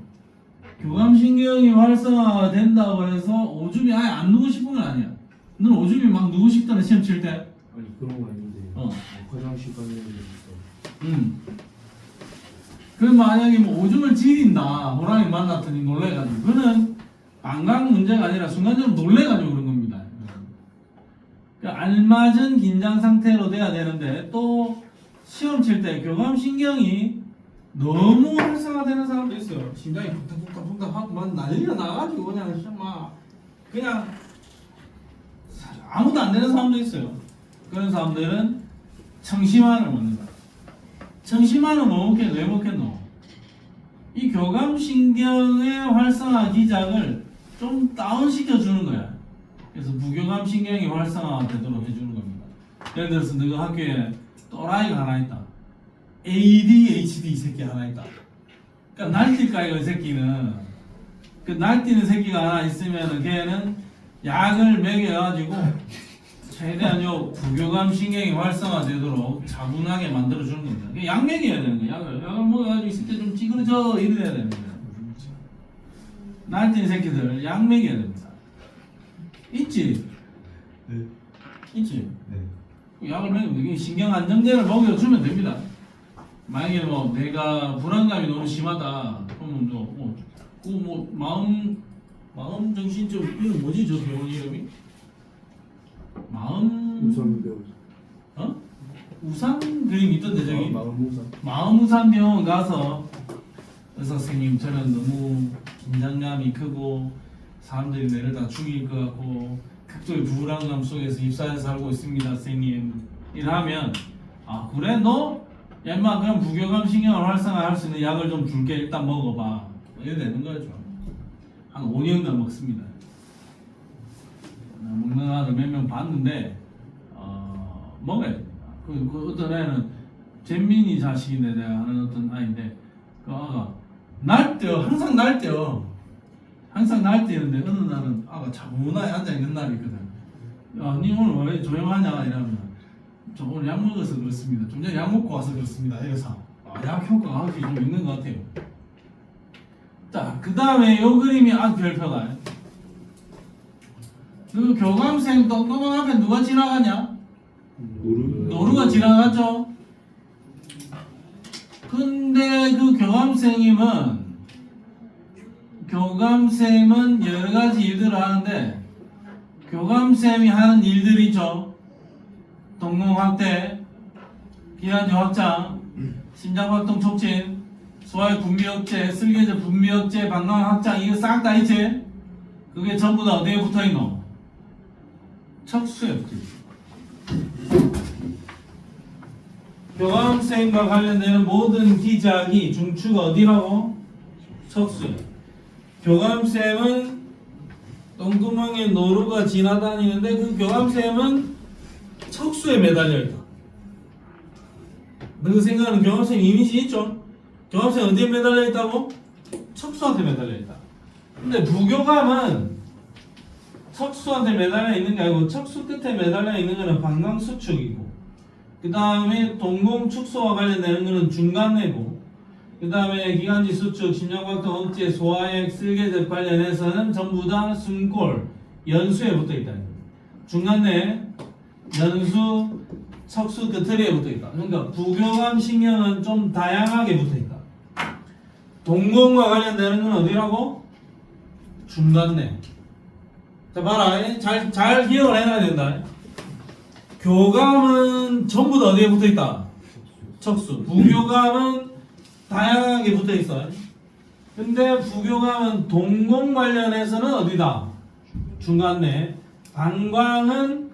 교감신경이 활성화가 된다고 해서 오줌이 아예 안 누고 싶은 건 아니야. 넌 오줌이 막 누고 싶다는 시험 칠 때?
아니 그런 거 아닌데 화장실 가는 데 있어.
그럼 만약에 뭐 오줌을 지린다, 호랑이 만났더니 놀래가지고, 그거는 방광 문제가 아니라 순간적으로 놀래가지고 그런 겁니다. 그러니까 알맞은 긴장 상태로 돼야 되는데 또 시험 칠 때 교감신경이 너무 활성화되는 사람도 있어요. 심장이 푹탁푹탁 하고 막 난리가 나가지고 그냥 아무도 안 되는 사람도 있어요. 그런 사람들은 청심환을 먹는다. 청심환은 뭐 먹겠노? 왜 먹겠노? 이 교감신경의 활성화 기작을 좀 다운시켜 주는 거야. 그래서 부교감신경이 활성화되도록 해주는 겁니다. 예를 들어서 너가 학교에 또라이가 하나 있다. ADHD 새끼 하나 있다. 그러니까 날뛸까요? 이 새끼는 그 날뛰는 새끼가 하나 있으면은 걔는 약을 먹여가지고 최대한 요 부교감신경이 활성화되도록 차분하게 만들어주는 겁니다. 약 먹여야 되는 거야. 약을 먹여가지고 이 새끼 좀 찌그러져 이래야 되는 거야. 날뛰는 새끼들 약 먹여야 됩니다. 있지?
네.
있지?
네.
약을 먹이면 이게 신경 안정제를 먹여주면 됩니다. 만약에 뭐 내가 불안감이 너무 심하다 그러면 마음 정신적 이름 뭐지 저 병원 이름이?
우선병.
우산 그림 있던데 저기
마음우산.
마음우산 병원 가서 의사 선생님 저는 너무 긴장감이 크고 사람들이 내를 다 죽일 것 같고 극도의 불안감 속에서 입사해서 살고 있습니다 선생님 이러면 아 그래 너? 야 인마 그럼 부교감신경을 활성화할 수 있는 약을 좀 줄게 일단 먹어봐 이래 되는 거죠. 한 5년간 먹습니다. 먹는 아들 몇 명 봤는데 먹어야 됩니다. 그 어떤 애는 잼민이 자식인데 내가 아는 어떤 아이인데 그 아가 날뛰어 항상 날뛰어 항상 날 때였는데 어느 날은 아가 차분하게 앉아있는 날이 있거든. 야, 니 오늘 왜 조용하냐 이러면 저 오늘 약 먹어서 그렇습니다. 좀 전에 약 먹고 와서 그렇습니다. 이래서 약 효과가 확실히 좀 있는 것 같아요. 자, 그 다음에 요 그림이 아주 별표다. 그 교감생 똥구멍 앞에 누가 지나가냐? 노루가 지나갔죠? 근데 그 교감쌤은 여러 가지 일들을 하는데 교감쌤이 하는 일들이 있죠. 동공 확대, 기관지 확장, 심장 활동 촉진, 소화의 분비 억제, 쓸개제 분비 억제, 방광 확장 이거 싹 다 있지? 그게 전부 다 어디에 붙어 있노? 척수에 붙어 있어. 교감생과 관련되는 모든 기작이 중추가 어디라고? 척수에. 교감샘은 똥구멍에 노루가 지나다니는데 그 교감샘은 척수에 매달려 있다. 너 생각하는 교감샘 이미지 있죠? 교감샘 어디에 매달려 있다고? 척수한테 매달려 있다. 근데 부교감은 척수한테 매달려 있는 게 아니고 척수 끝에 매달려 있는 거는 방광수축이고 그 다음에 동공축소와 관련되는 거는 중간내고 그 다음에 기관지 수축, 심장박동 억제, 소화액, 쓸개제 관련해서는 전부 다 숨골, 연수에 붙어있다. 중간내, 연수, 척수 끝에 붙어있다. 그러니까 부교감 신경은 좀 다양하게 붙어있다. 동공과 관련되는 건 어디라고? 중간내. 자 봐라, 잘 기억을 해놔야 된다. 교감은 전부 다 어디에 붙어있다? 척수. 부교감은 다양하게 붙어있어. 근데 부교감은 동공 관련해서는 어디다? 중간내. 방광은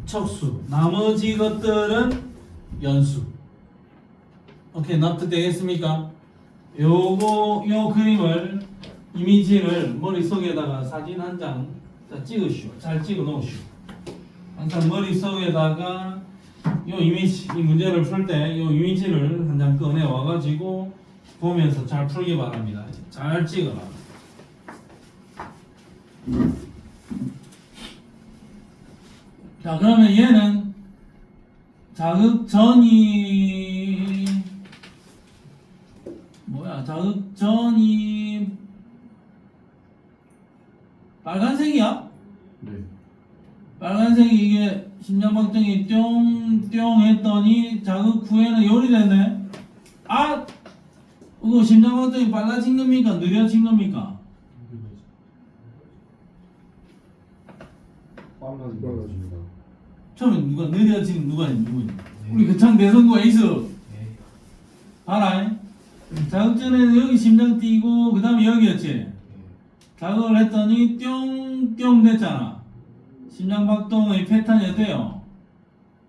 척수. 나머지 것들은 연수. 오케이, 납득되겠습니까? 요 그림을, 이미지를 머릿속에다가 사진 한 장 찍으시오. 잘 찍어 놓으시오. 항상 머릿속에다가 요 이미지, 이 문제를 풀 때 요 이미지를 한 장 꺼내 와가지고 보면서 잘 풀기 바랍니다. 잘 찍어라. 자, 그러면 얘는 자극전이 뭐야? 자극전이 빨간색이야?
네.
빨간색이 이게 심장박동이 뿅뿅 했더니 자극 후에는 열이 됐네. 아, 이거 심장박동이 빨라진 겁니까? 느려진 겁니까?
빨라집니다.
처음에 누가 느려진 누가 우리 거창 대선구 에이스. 봐라. 자극전에는 여기 심장 뛰고 그 다음에 여기였지. 자극을 했더니 뿅뿅 됐잖아. 심장박동의 패턴이 어때요?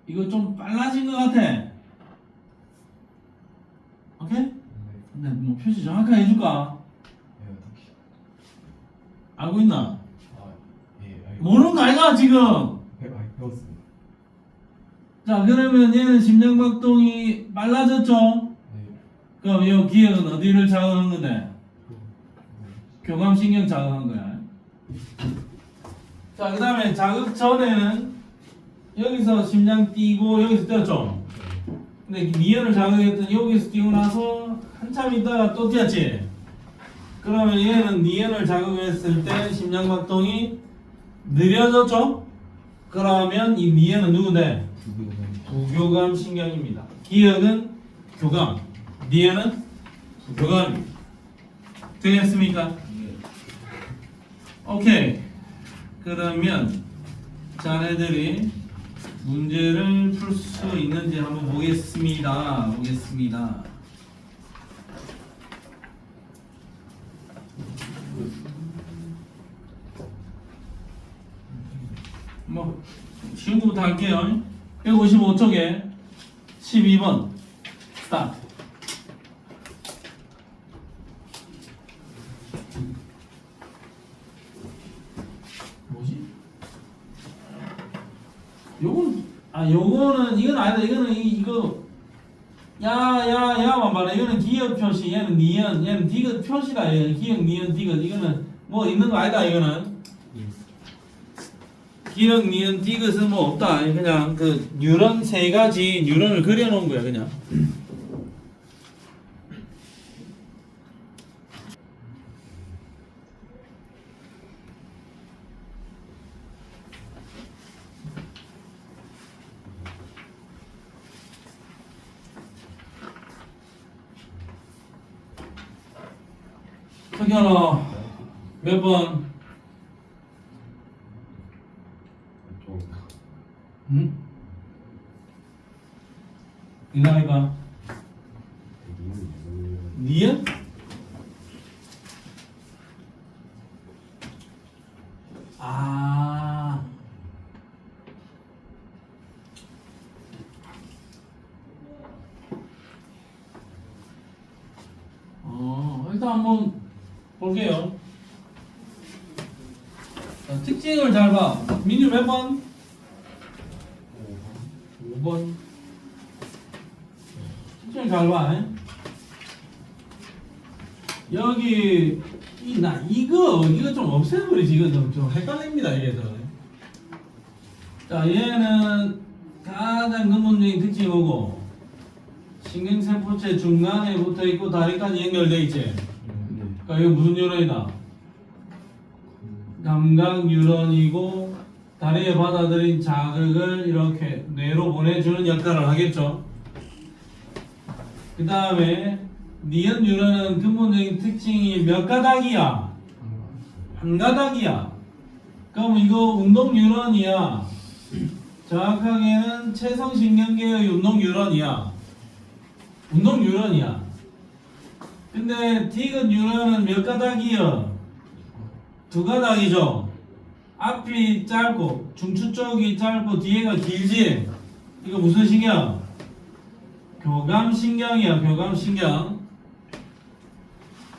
이거 좀 빨라진 것 같아. 오케이? 근데 뭐 표시 정확하게 해줄까? 알고 있나? 모르는 거 아이가 지금?
배웠습니다.
자, 그러면 얘는 심장박동이 빨라졌죠? 그럼 이 기억은 어디를 자극한 건데? 교감신경 자극한 거야. 자, 그 다음에 자극 전에는 여기서 심장 뛰고 여기서 뛰었죠? 근데 니은을 자극했더니 여기서 뛰고 나서 한참 있다가 또 뛰었지? 그러면 얘는 니은을 자극했을 때 심장박동이 느려졌죠? 그러면 이 니은은 누군데? 부교감 신경입니다. 기억은 교감, 니은은 부교감입니다. 되겠습니까? 오케이. 그러면 자네들이 문제를 풀 수 있는지 한번 보겠습니다. 뭐 쉬운 거부터 할게요. 155쪽에 12번 스타트. 뭐지? 요거는 이건 아니다. 이거는 이거 야만 봐라. 이거는 기억 표시. 얘는 니은. 얘는 디귿 표시다. 얘는 기억 니은 디귿. 이거는 뭐 있는 거 아니다 이거는. 기억, 니은, 디귿은 뭐 없다. 그냥 그 뉴런 세 가지 뉴런을 그려놓은 거야 그냥. 석현아 몇 번? 응? 이 나이가? 니은? 아. 일단 한번 볼게요. 자, 특징을 잘 봐. 민유 몇 번? 5번. 특징을 잘 봐. 여기 이거 좀 없애버리지. 이거 좀 헷갈립니다 이게 더. 자 얘는 가장 근본적인 특징이 뭐고? 신경세포체 중간에 붙어 있고 다리까지 연결돼 있지. 그러니까 이거 무슨 뉴런이다? 감각 뉴런이고 다리에 받아들인 자극을 이렇게 뇌로 보내주는 역할을 하겠죠. 그 다음에 니은 뉴런은 근본적인 특징이 몇 가닥이야? 한 가닥이야. 그럼 이거 운동 뉴런이야. 정확하게는 체성신경계의 운동 뉴런이야. 운동 뉴런이야. 근데 디귿 뉴런은 몇 가닥이야? 두 가닥이죠. 앞이 짧고 중추 쪽이 짧고 뒤에가 길지. 이거 무슨 신경? 교감신경이야. 교감신경.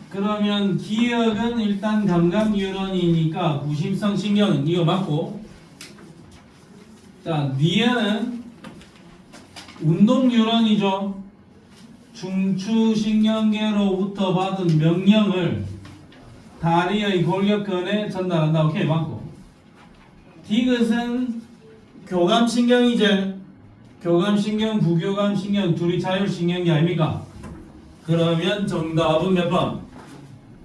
그러면 기억은 일단 감각 뉴런이니까 구심성 신경은 이거 맞고. 자, 니은은 운동 뉴런이죠. 중추신경계로부터 받은 명령을 다리의 골격근에 전달한다. 오케이, 맞고. 디귿은 교감신경이제. 교감신경, 부교감신경 둘이 자율신경이 아닙니까? 그러면 정답은 몇 번?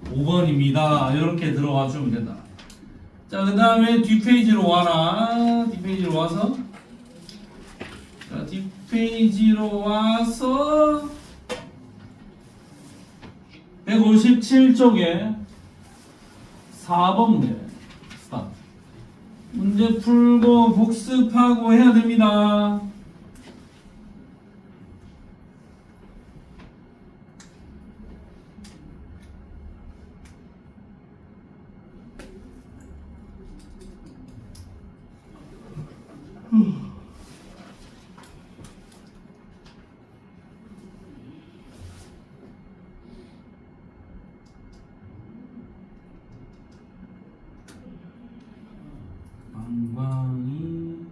5번입니다. 이렇게 들어와 주면 된다. 자, 그 다음에 뒷페이지로 와라. 뒷페이지로 와서. 자, 뒷페이지로 와서 157쪽에 4번 문제. 스타트. 문제 풀고 복습하고 해야 됩니다. 방광이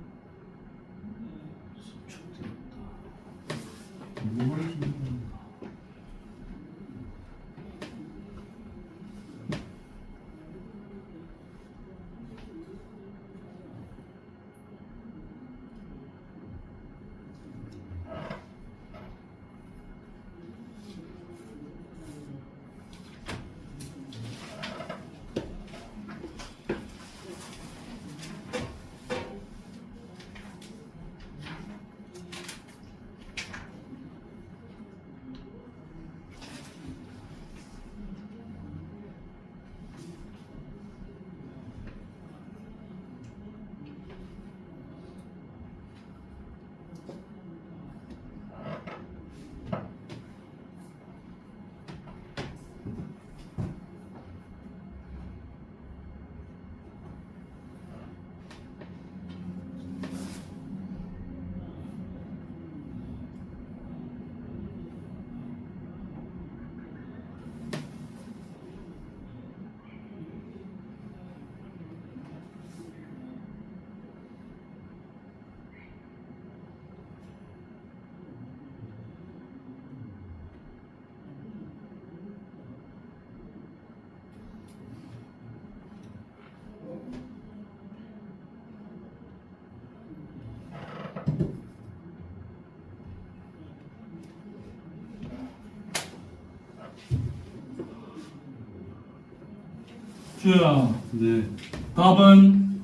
주열아,
네.
답은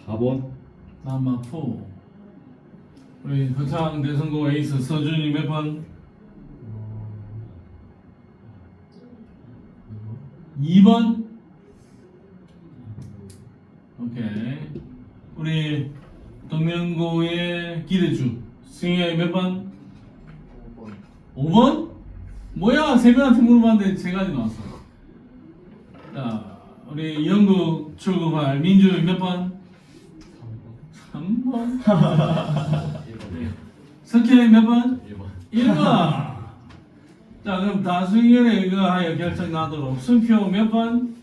4번.
남마포. 우리 허창 대성고 에이스 서준이 몇 번? 2번? 오케이. 우리 동명고의 기대주 승희야 몇 번? 5번? 뭐야, 세 명한테 물어봤는데 세 가지 나왔어. 자, 우리 영국 출국할 민주 몇 번? 3번? 석현이 몇 번? 1번. 자, 그럼 다수결에 의거하여 결정 나도록 승표 몇 번?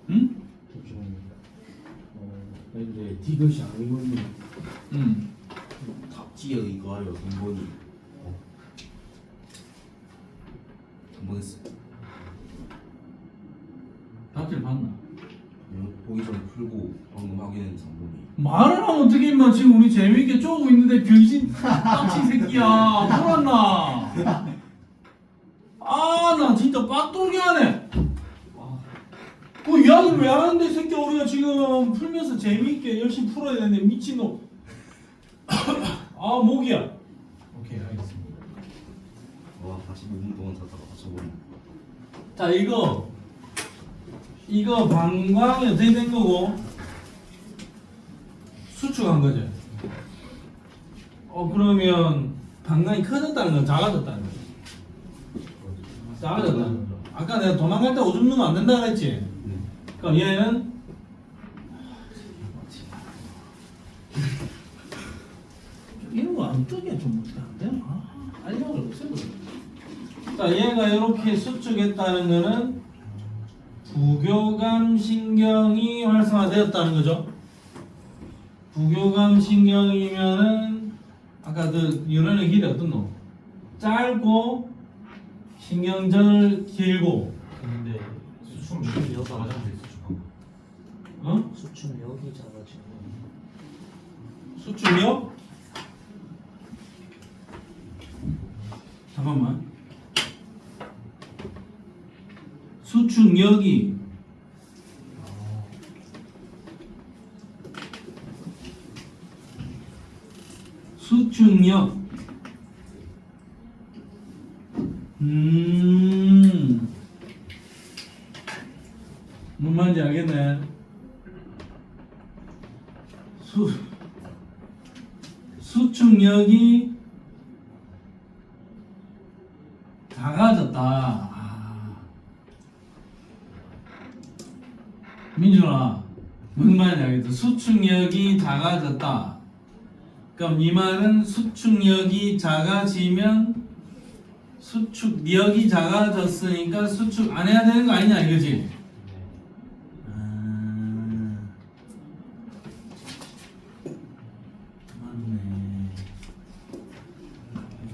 응?
잠시만요. 근데 디귿이 아니면
응.
답지에 의거하여 근본이 모르겠어.
답지를 봤나?
보기 전에 풀고 방금 확인한 3번이.
말을 하면 어떻게 임마, 지금 우리 재밌게 쪼고 있는데 병신 빡치 새끼야. 몰랐나? 아, 나 진짜 빡돌게 하네. 그 이야기를 왜 하는데 이 새끼야. 우리가 지금 풀면서 재밌게 열심히 풀어야 되는데 미친놈. 아, 목이야. 오케이, 알겠습니다.
와 45분 동안 자다가 맞춰버린.
자, 이거 방광이 어떻게 된 거고 수축한 거죠. 그러면 방광이 커졌다는 건 작아졌다는 거죠. 작아졌다는 거죠. 아까 내가 도망갈 때 오줌 넣으면 안 된다 그랬지. 그럼 얘는 이런 거 안 뜨게 좀 어떻게 안 되나? 알려고 없애버려. 자, 얘가 이렇게 수축했다는 거는 부교감 신경이 활성화되었다는 거죠. 부교감 신경이면은 아까 그 유런의 길이 어떤 놈? 짧고 신경절 길고.
근데 수축 여기 작아지는
어?
수축 여기 작아지는
수축력? 잠깐만. 수축력이 수축력. 뭔 말인지 알겠네. 수축력이 작아졌다. 민준아, 무슨 말인지 알겠어? 수축력이 작아졌다. 그럼 이 말은 수축력이 작아지면 수축력이 작아졌으니까 수축 안 해야 되는 거 아니냐 이거지? 맞네.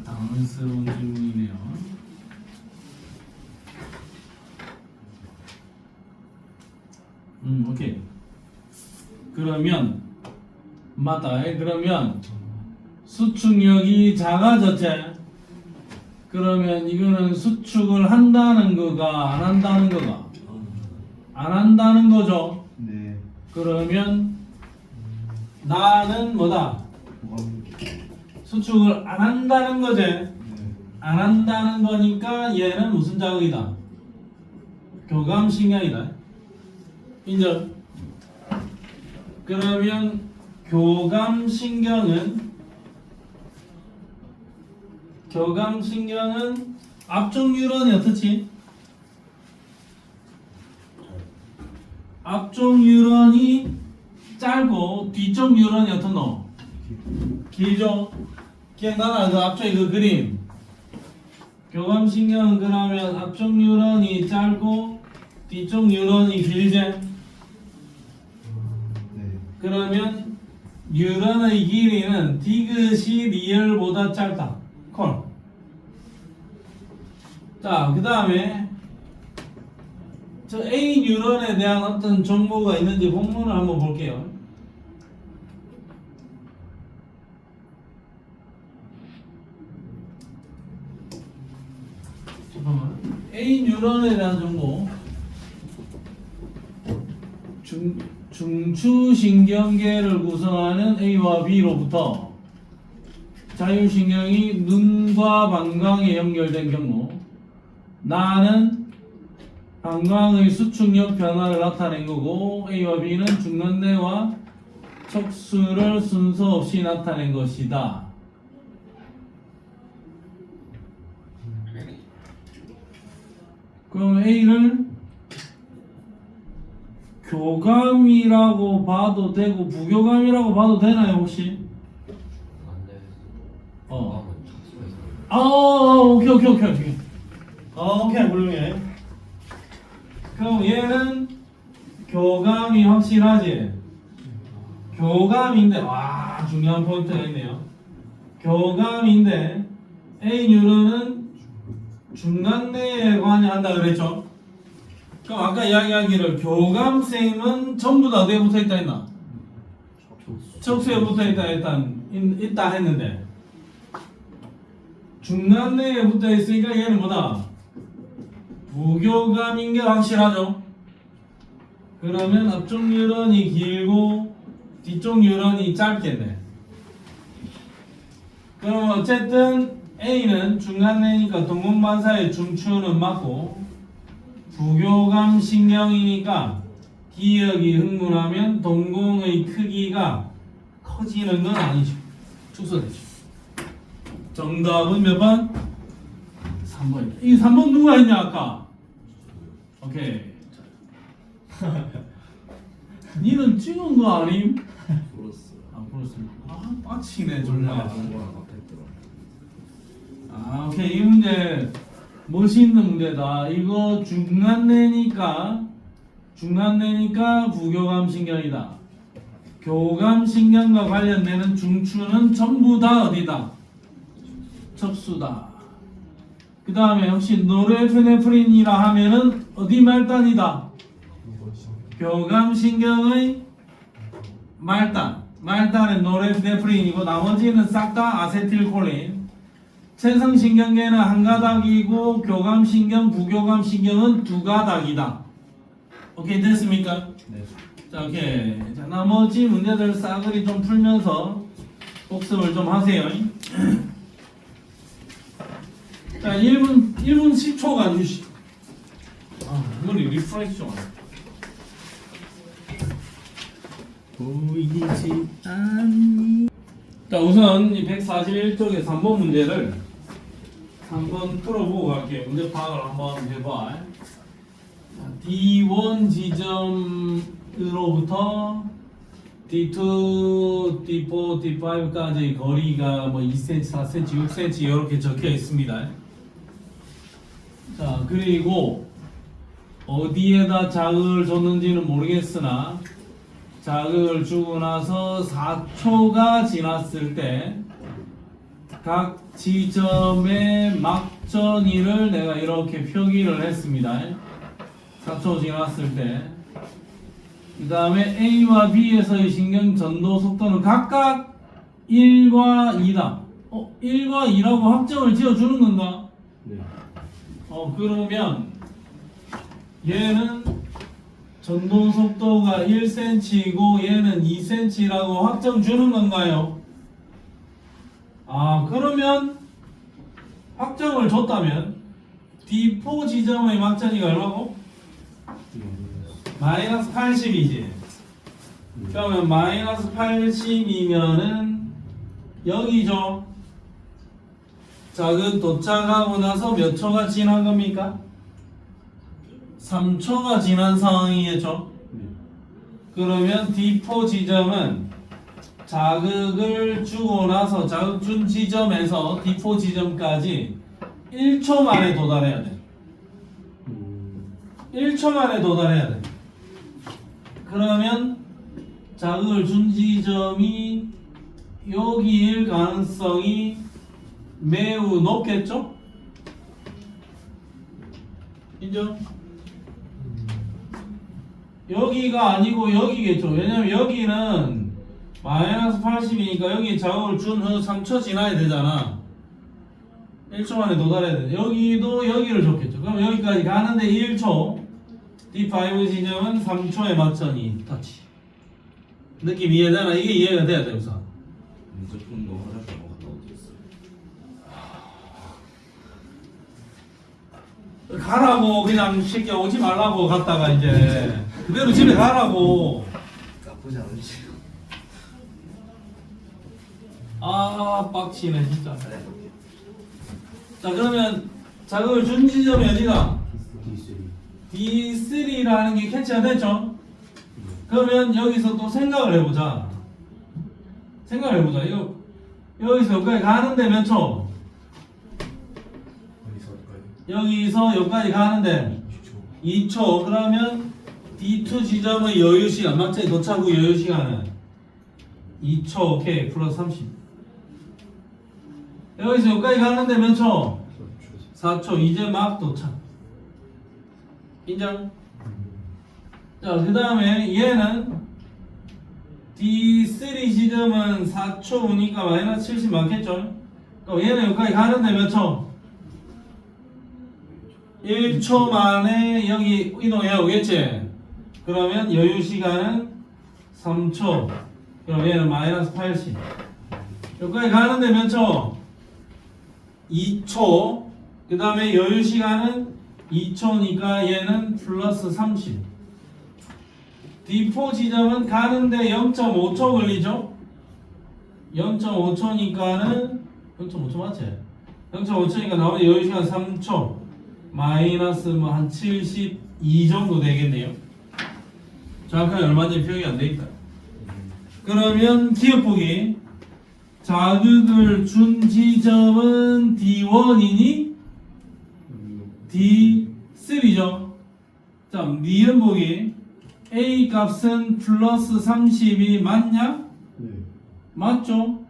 당황스러운 질문이네요. 오케이. 그러면 맞다. 그러면 수축력이 작아졌지. 그러면 이거는 수축을 한다는 거가 안 한다는 거가 안 한다는 거죠.
네.
그러면 나는 뭐다? 수축을 안 한다는 거지. 안 한다는 거니까 얘는 무슨 자극이다? 교감신경이다. 인정? 그러면 교감신경은 앞쪽 뉴런이 어떻지? 앞쪽 뉴런이 짧고 뒤쪽 뉴런이 어떻노? 길죠? 기억나나? 그 앞쪽에 그 그림. 교감신경은 그러면 앞쪽 뉴런이 짧고 뒤쪽 뉴런이 길지?
네.
그러면 뉴런의 길이는 디귿이 리얼보다 짧다. 콜. 자, 그 다음에 저 A 뉴런에 대한 어떤 정보가 있는지 본문을 한번 볼게요. A 뉴런에 대한 정보. 중추신경계를 구성하는 A와 B로부터 자율신경이 눈과 방광에 연결된 경우 나는 방광의 수축력 변화를 나타낸 거고 A와 B는 중간내와 척수를 순서 없이 나타낸 것이다. 그럼 A를 교감이라고 봐도 되고 부교감이라고 봐도 되나요 혹시? 오케이. 오케이, 훌륭해. 그럼 얘는 교감이 확실하지? 교감인데, 와, 중요한 포인트가 있네요. 교감인데, A 뉴런은 중간내에 관여한다 그랬죠? 그럼 아까 이야기하기를 교감샘은 전부 다 어디에 붙어 있다 했나? 척수에 붙어 있다 있다 했는데, 중간내에 붙어 있으니까 얘는 뭐다? 부교감인 게 확실하죠? 그러면 앞쪽 뉴런이 길고 뒤쪽 뉴런이 짧겠네. 그럼 어쨌든 A는 중간내니까 동공반사의 중추는 맞고 부교감 신경이니까 기억이 흥분하면 동공의 크기가 커지는 건 아니죠. 축소되죠. 정답은 몇 번? 3번이다. 이 3번 누가 했냐 아까? 오케이. 니는 찍은 거 아님?
풀었어.
안 풀었습니다. 빡치네 정말. 오케이. 이 문제 멋있는 문제다. 이거 중간내니까 부교감 신경이다. 교감 신경과 관련되는 중추는 전부 다 어디다? 척수다. 그 다음에 역시 노르에피네프린이라 하면은 어디 말단이다? 교감신경의 말단은 노르에피네프린이고 나머지는 싹 다 아세틸콜린. 체성신경계는 한 가닥이고 교감신경, 부교감신경은 두 가닥이다. 오케이 됐습니까?
네.
자 오케이. 자 나머지 문제들 싸그리 좀 풀면서 복습을 좀 하세요. 자 1분 10초간 휴식. 머리 리프레시 좀. 보이지 않니? 자 우선 이 141쪽의 3번 문제를 한번 풀어보고 갈게요. 문제 파악을 한번 해봐. D1 지점으로부터 D2, D4, D5까지 거리가 뭐 2cm, 4cm, 6cm 이렇게 적혀 있습니다. 자 그리고 어디에다 자극을 줬는지는 모르겠으나 자극을 주고 나서 4초가 지났을 때 각 지점의 막전이를 내가 이렇게 표기를 했습니다. 4초 지났을 때. 그 다음에 A와 B에서의 신경 전도 속도는 각각 1과 2다. 1과 2라고 확정을 지어주는 건가?
네.
그러면 얘는 전도 속도가 1cm이고 얘는 2cm라고 확정 주는 건가요? 그러면 확정을 줬다면 D4 지점의 막전이가 얼마고? 마이너스 80이지. 그러면 마이너스 80이면은 여기죠. 자극 도착하고 나서 몇 초가 지난 겁니까? 3초가 지난 상황이겠죠. 그러면 D4 지점은 자극을 주고 나서 자극 준 지점에서 D4 지점까지 1초 만에 도달해야 돼. 1초 만에 도달해야 돼. 그러면 자극을 준 지점이 여기일 가능성이 매우 높겠죠? 인정? 여기가 아니고 여기겠죠. 왜냐면 여기는 마이너스 80이니까 여기 자극을 준 후 3초 지나야 되잖아. 1초 만에 도달해야 돼. 여기도 여기를 줬겠죠. 그럼 여기까지 가는데 1초. D5 지점은 3초의 막전이 터치. 느낌 이해되나? 이게 이해가 돼야 돼 우선.
제품도 화장실 한번 갔다 오겠어요.
가라고 그냥 쉽게 오지 말라고 갔다가 이제 그대로 집에 가라고.
나쁘지 않으지.
아 빡치네 진짜. 자 그러면 자극을 준 지점이 어디다? D3라는 게 캐치가 됐죠? 그러면 여기서 또 생각을 해보자. 이거 여기서 여기까지 가는데 몇 초? 여기서 여기까지 가는데 2초. 그러면 D2 지점의 여유 시간, 막장이 도착 후 여유 시간은 2초. 오케이. 플러스 30. 여기서 여기까지 가는데 몇 초? 4초. 이제 막 도착. 인정? 자, 그 다음에 얘는 D3 지점은 4초 후니까 마이너스 70 맞겠죠? 그럼 얘는 여기까지 가는데 몇 초? 1초 만에 여기 이동해 오겠지? 그러면 여유 시간은 3초. 그럼 얘는 마이너스 80. 여기까지 가는데 몇 초? 2초. 그 다음에 여유 시간은 2초니까 얘는 플러스 30. D4 지점은 가는데 0.5초 걸리죠? 0.5초니까는 0.5초 맞지? 0.5초니까 나머지 여유 시간 3초. 마이너스 뭐 한 72 정도 되겠네요. 정확하게 얼마인지 표현이 안 되니까. 그러면 기억 보기. 자극을 준 지점은 D1이니 D3죠. 자, 니은 보기. A 값은 플러스 30이 맞냐?
네.
맞죠?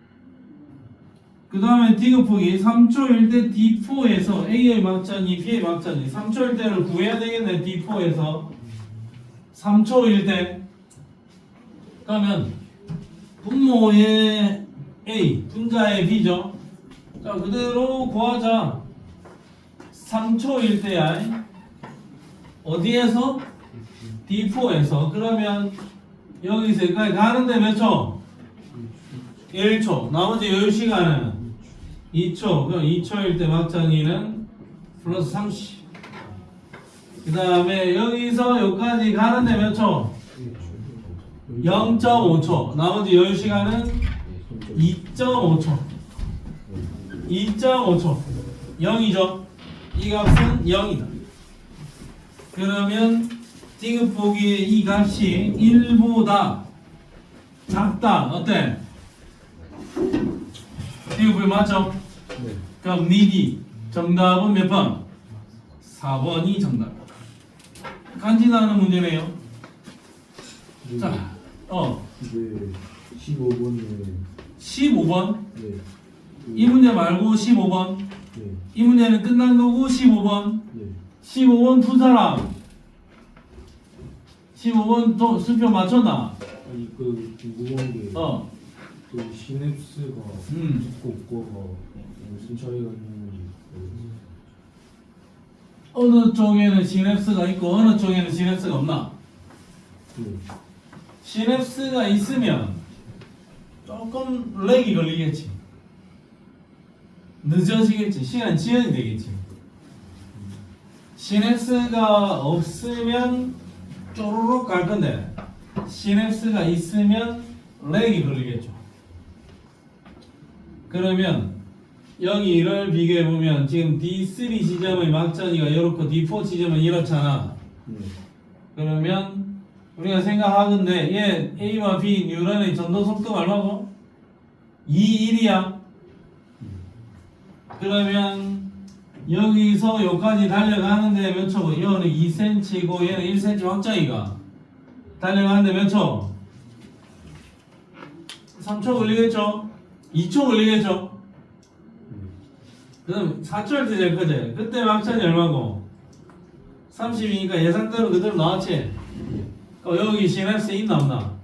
그 다음에 D급 보기. 3초일 때 D4에서 A의 막전이 B의 막전이 3초일 때를 구해야 되겠네. D4에서 3초일 때. 그러면 분모의 A, 분자의 B죠. 자, 그대로 구하자. 3초일 때야. 어디에서? D4에서. 그러면 여기서 여기까지 가는데 몇 초? 1초. 나머지 여유 시간은 2초. 그럼 2초일 때 막장이는 플러스 30. 그 다음에 여기서 여기까지 가는데 몇 초? 0.5초. 나머지 여유 시간은 2.5초. 2.5초. 0이죠. 이 값은 0이다. 그러면 D급 보기의 이 값이 1보다 작다. 어때? D급 보기 맞죠?
네.
그럼 니디 정답은 몇 번? 4번이 정답. 간지나는 문제네요. 자,
이제 15번에
15번.
네.
이 문제 말고 15번.
네.
이 문제는 끝난 거고 15번.
네.
15번 두 사람. 15번 또 수표 맞췄나?
아니 그 궁금한 게 그 시냅스가 있고 없고가 무슨 차이가 있는지
어느 쪽에는 시냅스가 있고 어느 쪽에는 시냅스가 없나?
네.
시냅스가 있으면 조금 렉이 걸리겠지. 늦어지겠지. 시간 지연이 되겠지. 시냅스가 없으면 쪼르륵 갈 건데 시냅스가 있으면 렉이 걸리겠죠. 그러면 여기를 비교해보면 지금 D3 지점의 막전이가 이렇고 D4 지점은 이렇잖아.
네.
그러면 우리가 생각하건데 얘 A와 B 뉴런의 전도 속도가 얼마고? 2, 1이야. 그러면 여기서 여기까지 달려가는데 몇 초고? 얘는 2cm고 얘는 1cm 확장이가 달려가는데 몇 초? 3초 걸리겠죠? 2초 걸리겠죠? 그럼 4초일 때 제일 크지? 그때 막전이 얼마고? 30이니까 예상대로 그대로 나왔지? 여기 시냅스 있나 없나?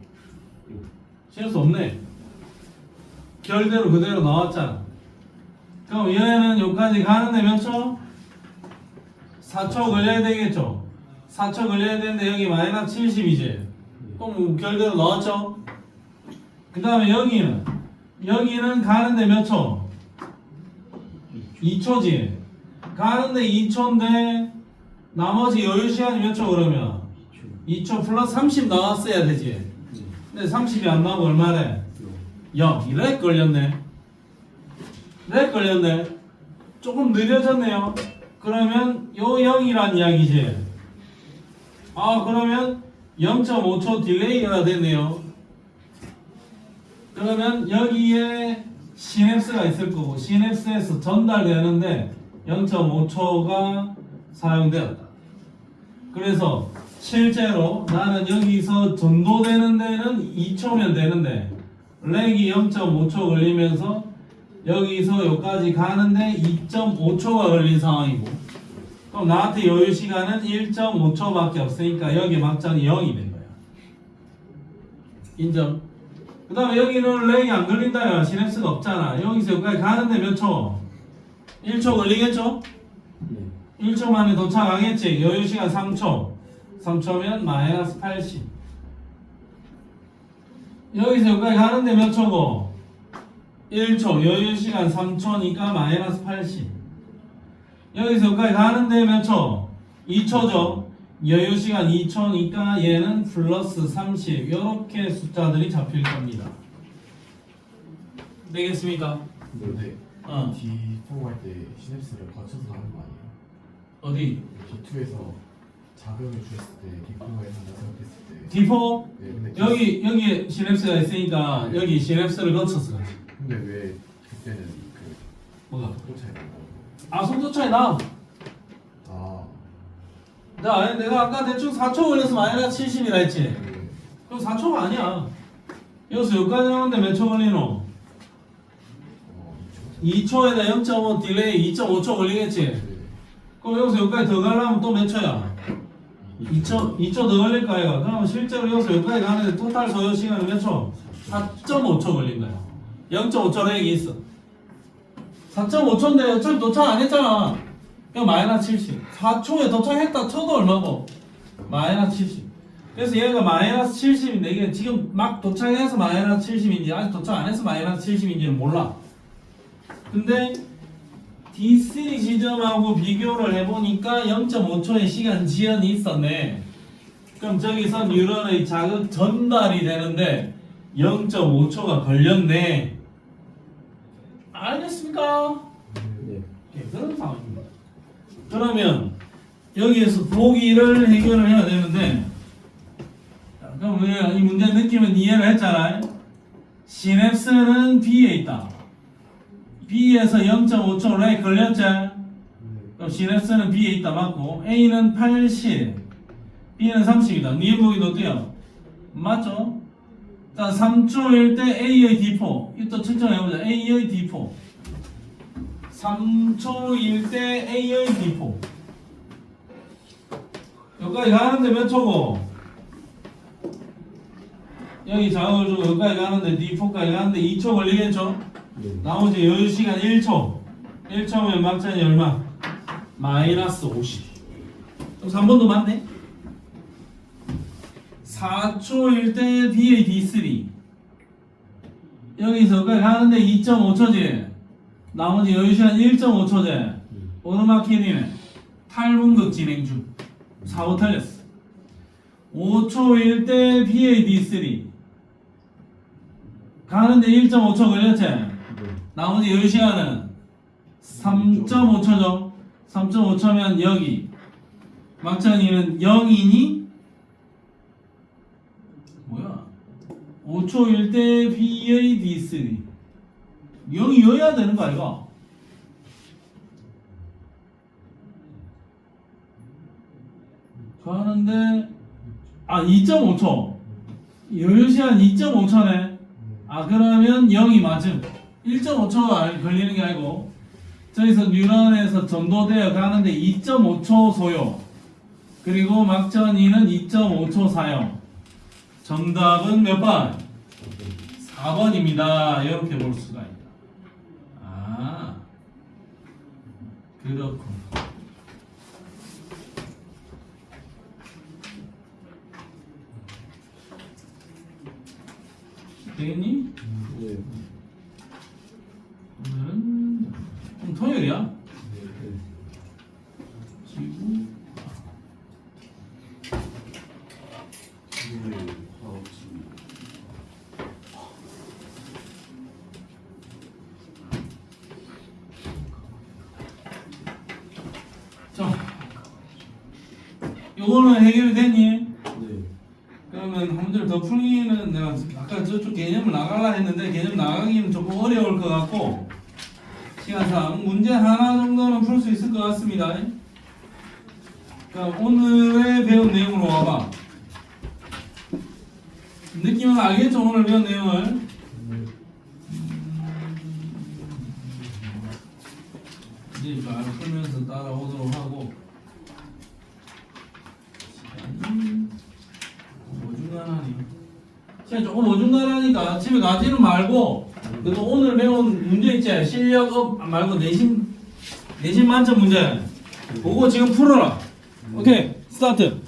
시냅스 없네. 결대로 그대로 나왔잖아. 그럼 얘는 여기까지 가는데 몇 초? 4초 걸려야 되겠죠? 4초 걸려야 되는데 여기 마이너스 70이지? 그럼 결대로 넣었죠? 그 다음에 여기는 가는데 몇 초? 2초지? 가는데 2초인데 나머지 여유시간이 몇 초 그러면? 2초 플러스 30 나왔어야 되지? 근데 30이 안 나오고 얼마래? 0. 렉 걸렸네. 렉 걸렸네. 조금 느려졌네요. 그러면 요 0이란 이야기지. 아 그러면 0.5초 딜레이가 됐네요. 그러면 여기에 시냅스가 있을 거고 시냅스에서 전달되는데 0.5초가 사용되었다. 그래서 실제로 나는 여기서 전도되는 데는 2초면 되는데 렉이 0.5초 걸리면서 여기서 여기까지 가는데 2.5초가 걸린 상황이고 그럼 나한테 여유 시간은 1.5초밖에 없으니까 여기 막장이 0이 된 거야. 인정? 그 다음에 여기는 렉이 안 걸린다야. 시냅스가 없잖아. 여기서 여기까지 가는데 몇 초? 1초 걸리겠죠? 1초 만에 도착하겠지. 여유 시간 3초. 3초면 마이너스 80. 여기서 여기까지 가는데 몇 초고? 1초. 여유 시간 3초니까 마이너스 80. 여기서 여기까지 가는데 몇 초? 2초죠. 여유 시간 2초니까 얘는 플러스 30. 이렇게 숫자들이 잡힐 겁니다. 되겠습니까?
네.
어.
D4 할 때 시냅스를 거쳐서 하는 거 아니에요?
어디?
D2에서 자극을 줬을 때 D4에 한다 생각했을 때
D4?
네, 근데
여기에 시냅스가 있으니까 여기 시냅스를 거쳐서 가지.
근데 왜 그때는 그
뭐가?
속도 차이가 나고
아 속도 차이 나.
아
내가 아까 대충 4초 걸려서 마이너스 70이라 했지.
네.
그럼 4초가 아니야. 여기서 여기까지 오는데 몇 초 걸리노? 2초에다 0.5 딜레이 2.5초 걸리겠지.
네.
그럼 여기서 여기까지 더 가려면 또 몇 초야? 2초 더 걸릴 거야. 그럼 실제로 여기서 여기까지 가는데 토탈 소요 시간은 몇 초? 4.5초 걸린 거야. 0.5초 렉이 있어. 4.5초인데 어차피 도착 안 했잖아. 그럼 마이너스 70. 4초에 도착했다 쳐도 얼마고? 마이너스 70. 그래서 얘가 마이너스 70인데 이게 지금 막 도착해서 마이너스 70인지 아직 도착 안 해서 마이너스 70인지는 몰라. 근데 D3 지점하고 비교를 해보니까 0.5초의 시간 지연이 있었네. 그럼 저기서 뉴런의 자극 전달이 되는데 0.5초가 걸렸네. 알겠습니까?
네.
그런 상황입니다. 그러면 여기에서 보기를 해결을 해야 되는데 그럼 우리가 이 문제 느낌은 이해를 했잖아요. 시냅스는 B에 있다. B에서 0.5초 렉 걸렸지? 그럼 시냅스는 B에 있다 맞고 A는 80 B는 30이다. 니은 보기도 어때요? 맞죠? 자 3초일 때 A의 D4 이또 측정해보자. A의 D4 3초일 때 A의 D4 여기까지 가는데 몇 초고? 여기 자극을 주고 여기까지 가는데 D4까지 가는데 2초 걸리겠죠?
네.
나머지 여유 시간 1초 1초면 막장이 얼마? 마이너스 50. 그럼 3번도 맞네? 4초일 때 B의 D3 여기서 여기까지 가는데 2.5초지 나머지 여유 시간 1.5초제 오르막히디네 탈분극 진행 중 사고 틀렸어. 5초일 때 B의 D3 가는데 1.5초 걸렸지? 나머지 여유 시간은 3.5초죠. 3.5초면 여기 막장이는 0이니 뭐야? 5초일 때 B의 D3 0이어야 되는 거 아이가? 가는데 2.5초 여유시간 2.5초네. 그러면 0이 맞음. 1.5초가 걸리는 게 아니고 저기서 뉴런에서 전도되어 가는데 2.5초 소요 그리고 막전이는 2.5초 사용. 정답은 몇 번? 4번입니다. 이렇게 볼 수가 있다. 그렇군. 되겠니?
네.
오늘은 그럼 토요일이야?
네.
지구
일요일, 화업, 수.
자, 요거는 해결이 됐니?
네.
그러면 한 문제를 더 풀기는 내가 아까 저쪽 개념을 나가려 했는데 개념 나가기는 조금 어려울 것 같고 시간상 문제 하나 정도는 풀 수 있을 것 같습니다. 그러니까 오늘의 배운 내용으로 와봐. 느낌은 알겠죠? 오늘 배운 내용을. 이제 말 풀면서 따라오도록 하고. 시간이 어중간하네. 시간이 조금 어중간하니까 집에 가지는 말고 그래도 오늘 배운 문제 있지? 실력업 말고 내신 만점 문제 그거 지금 풀어라. 오케이 스타트.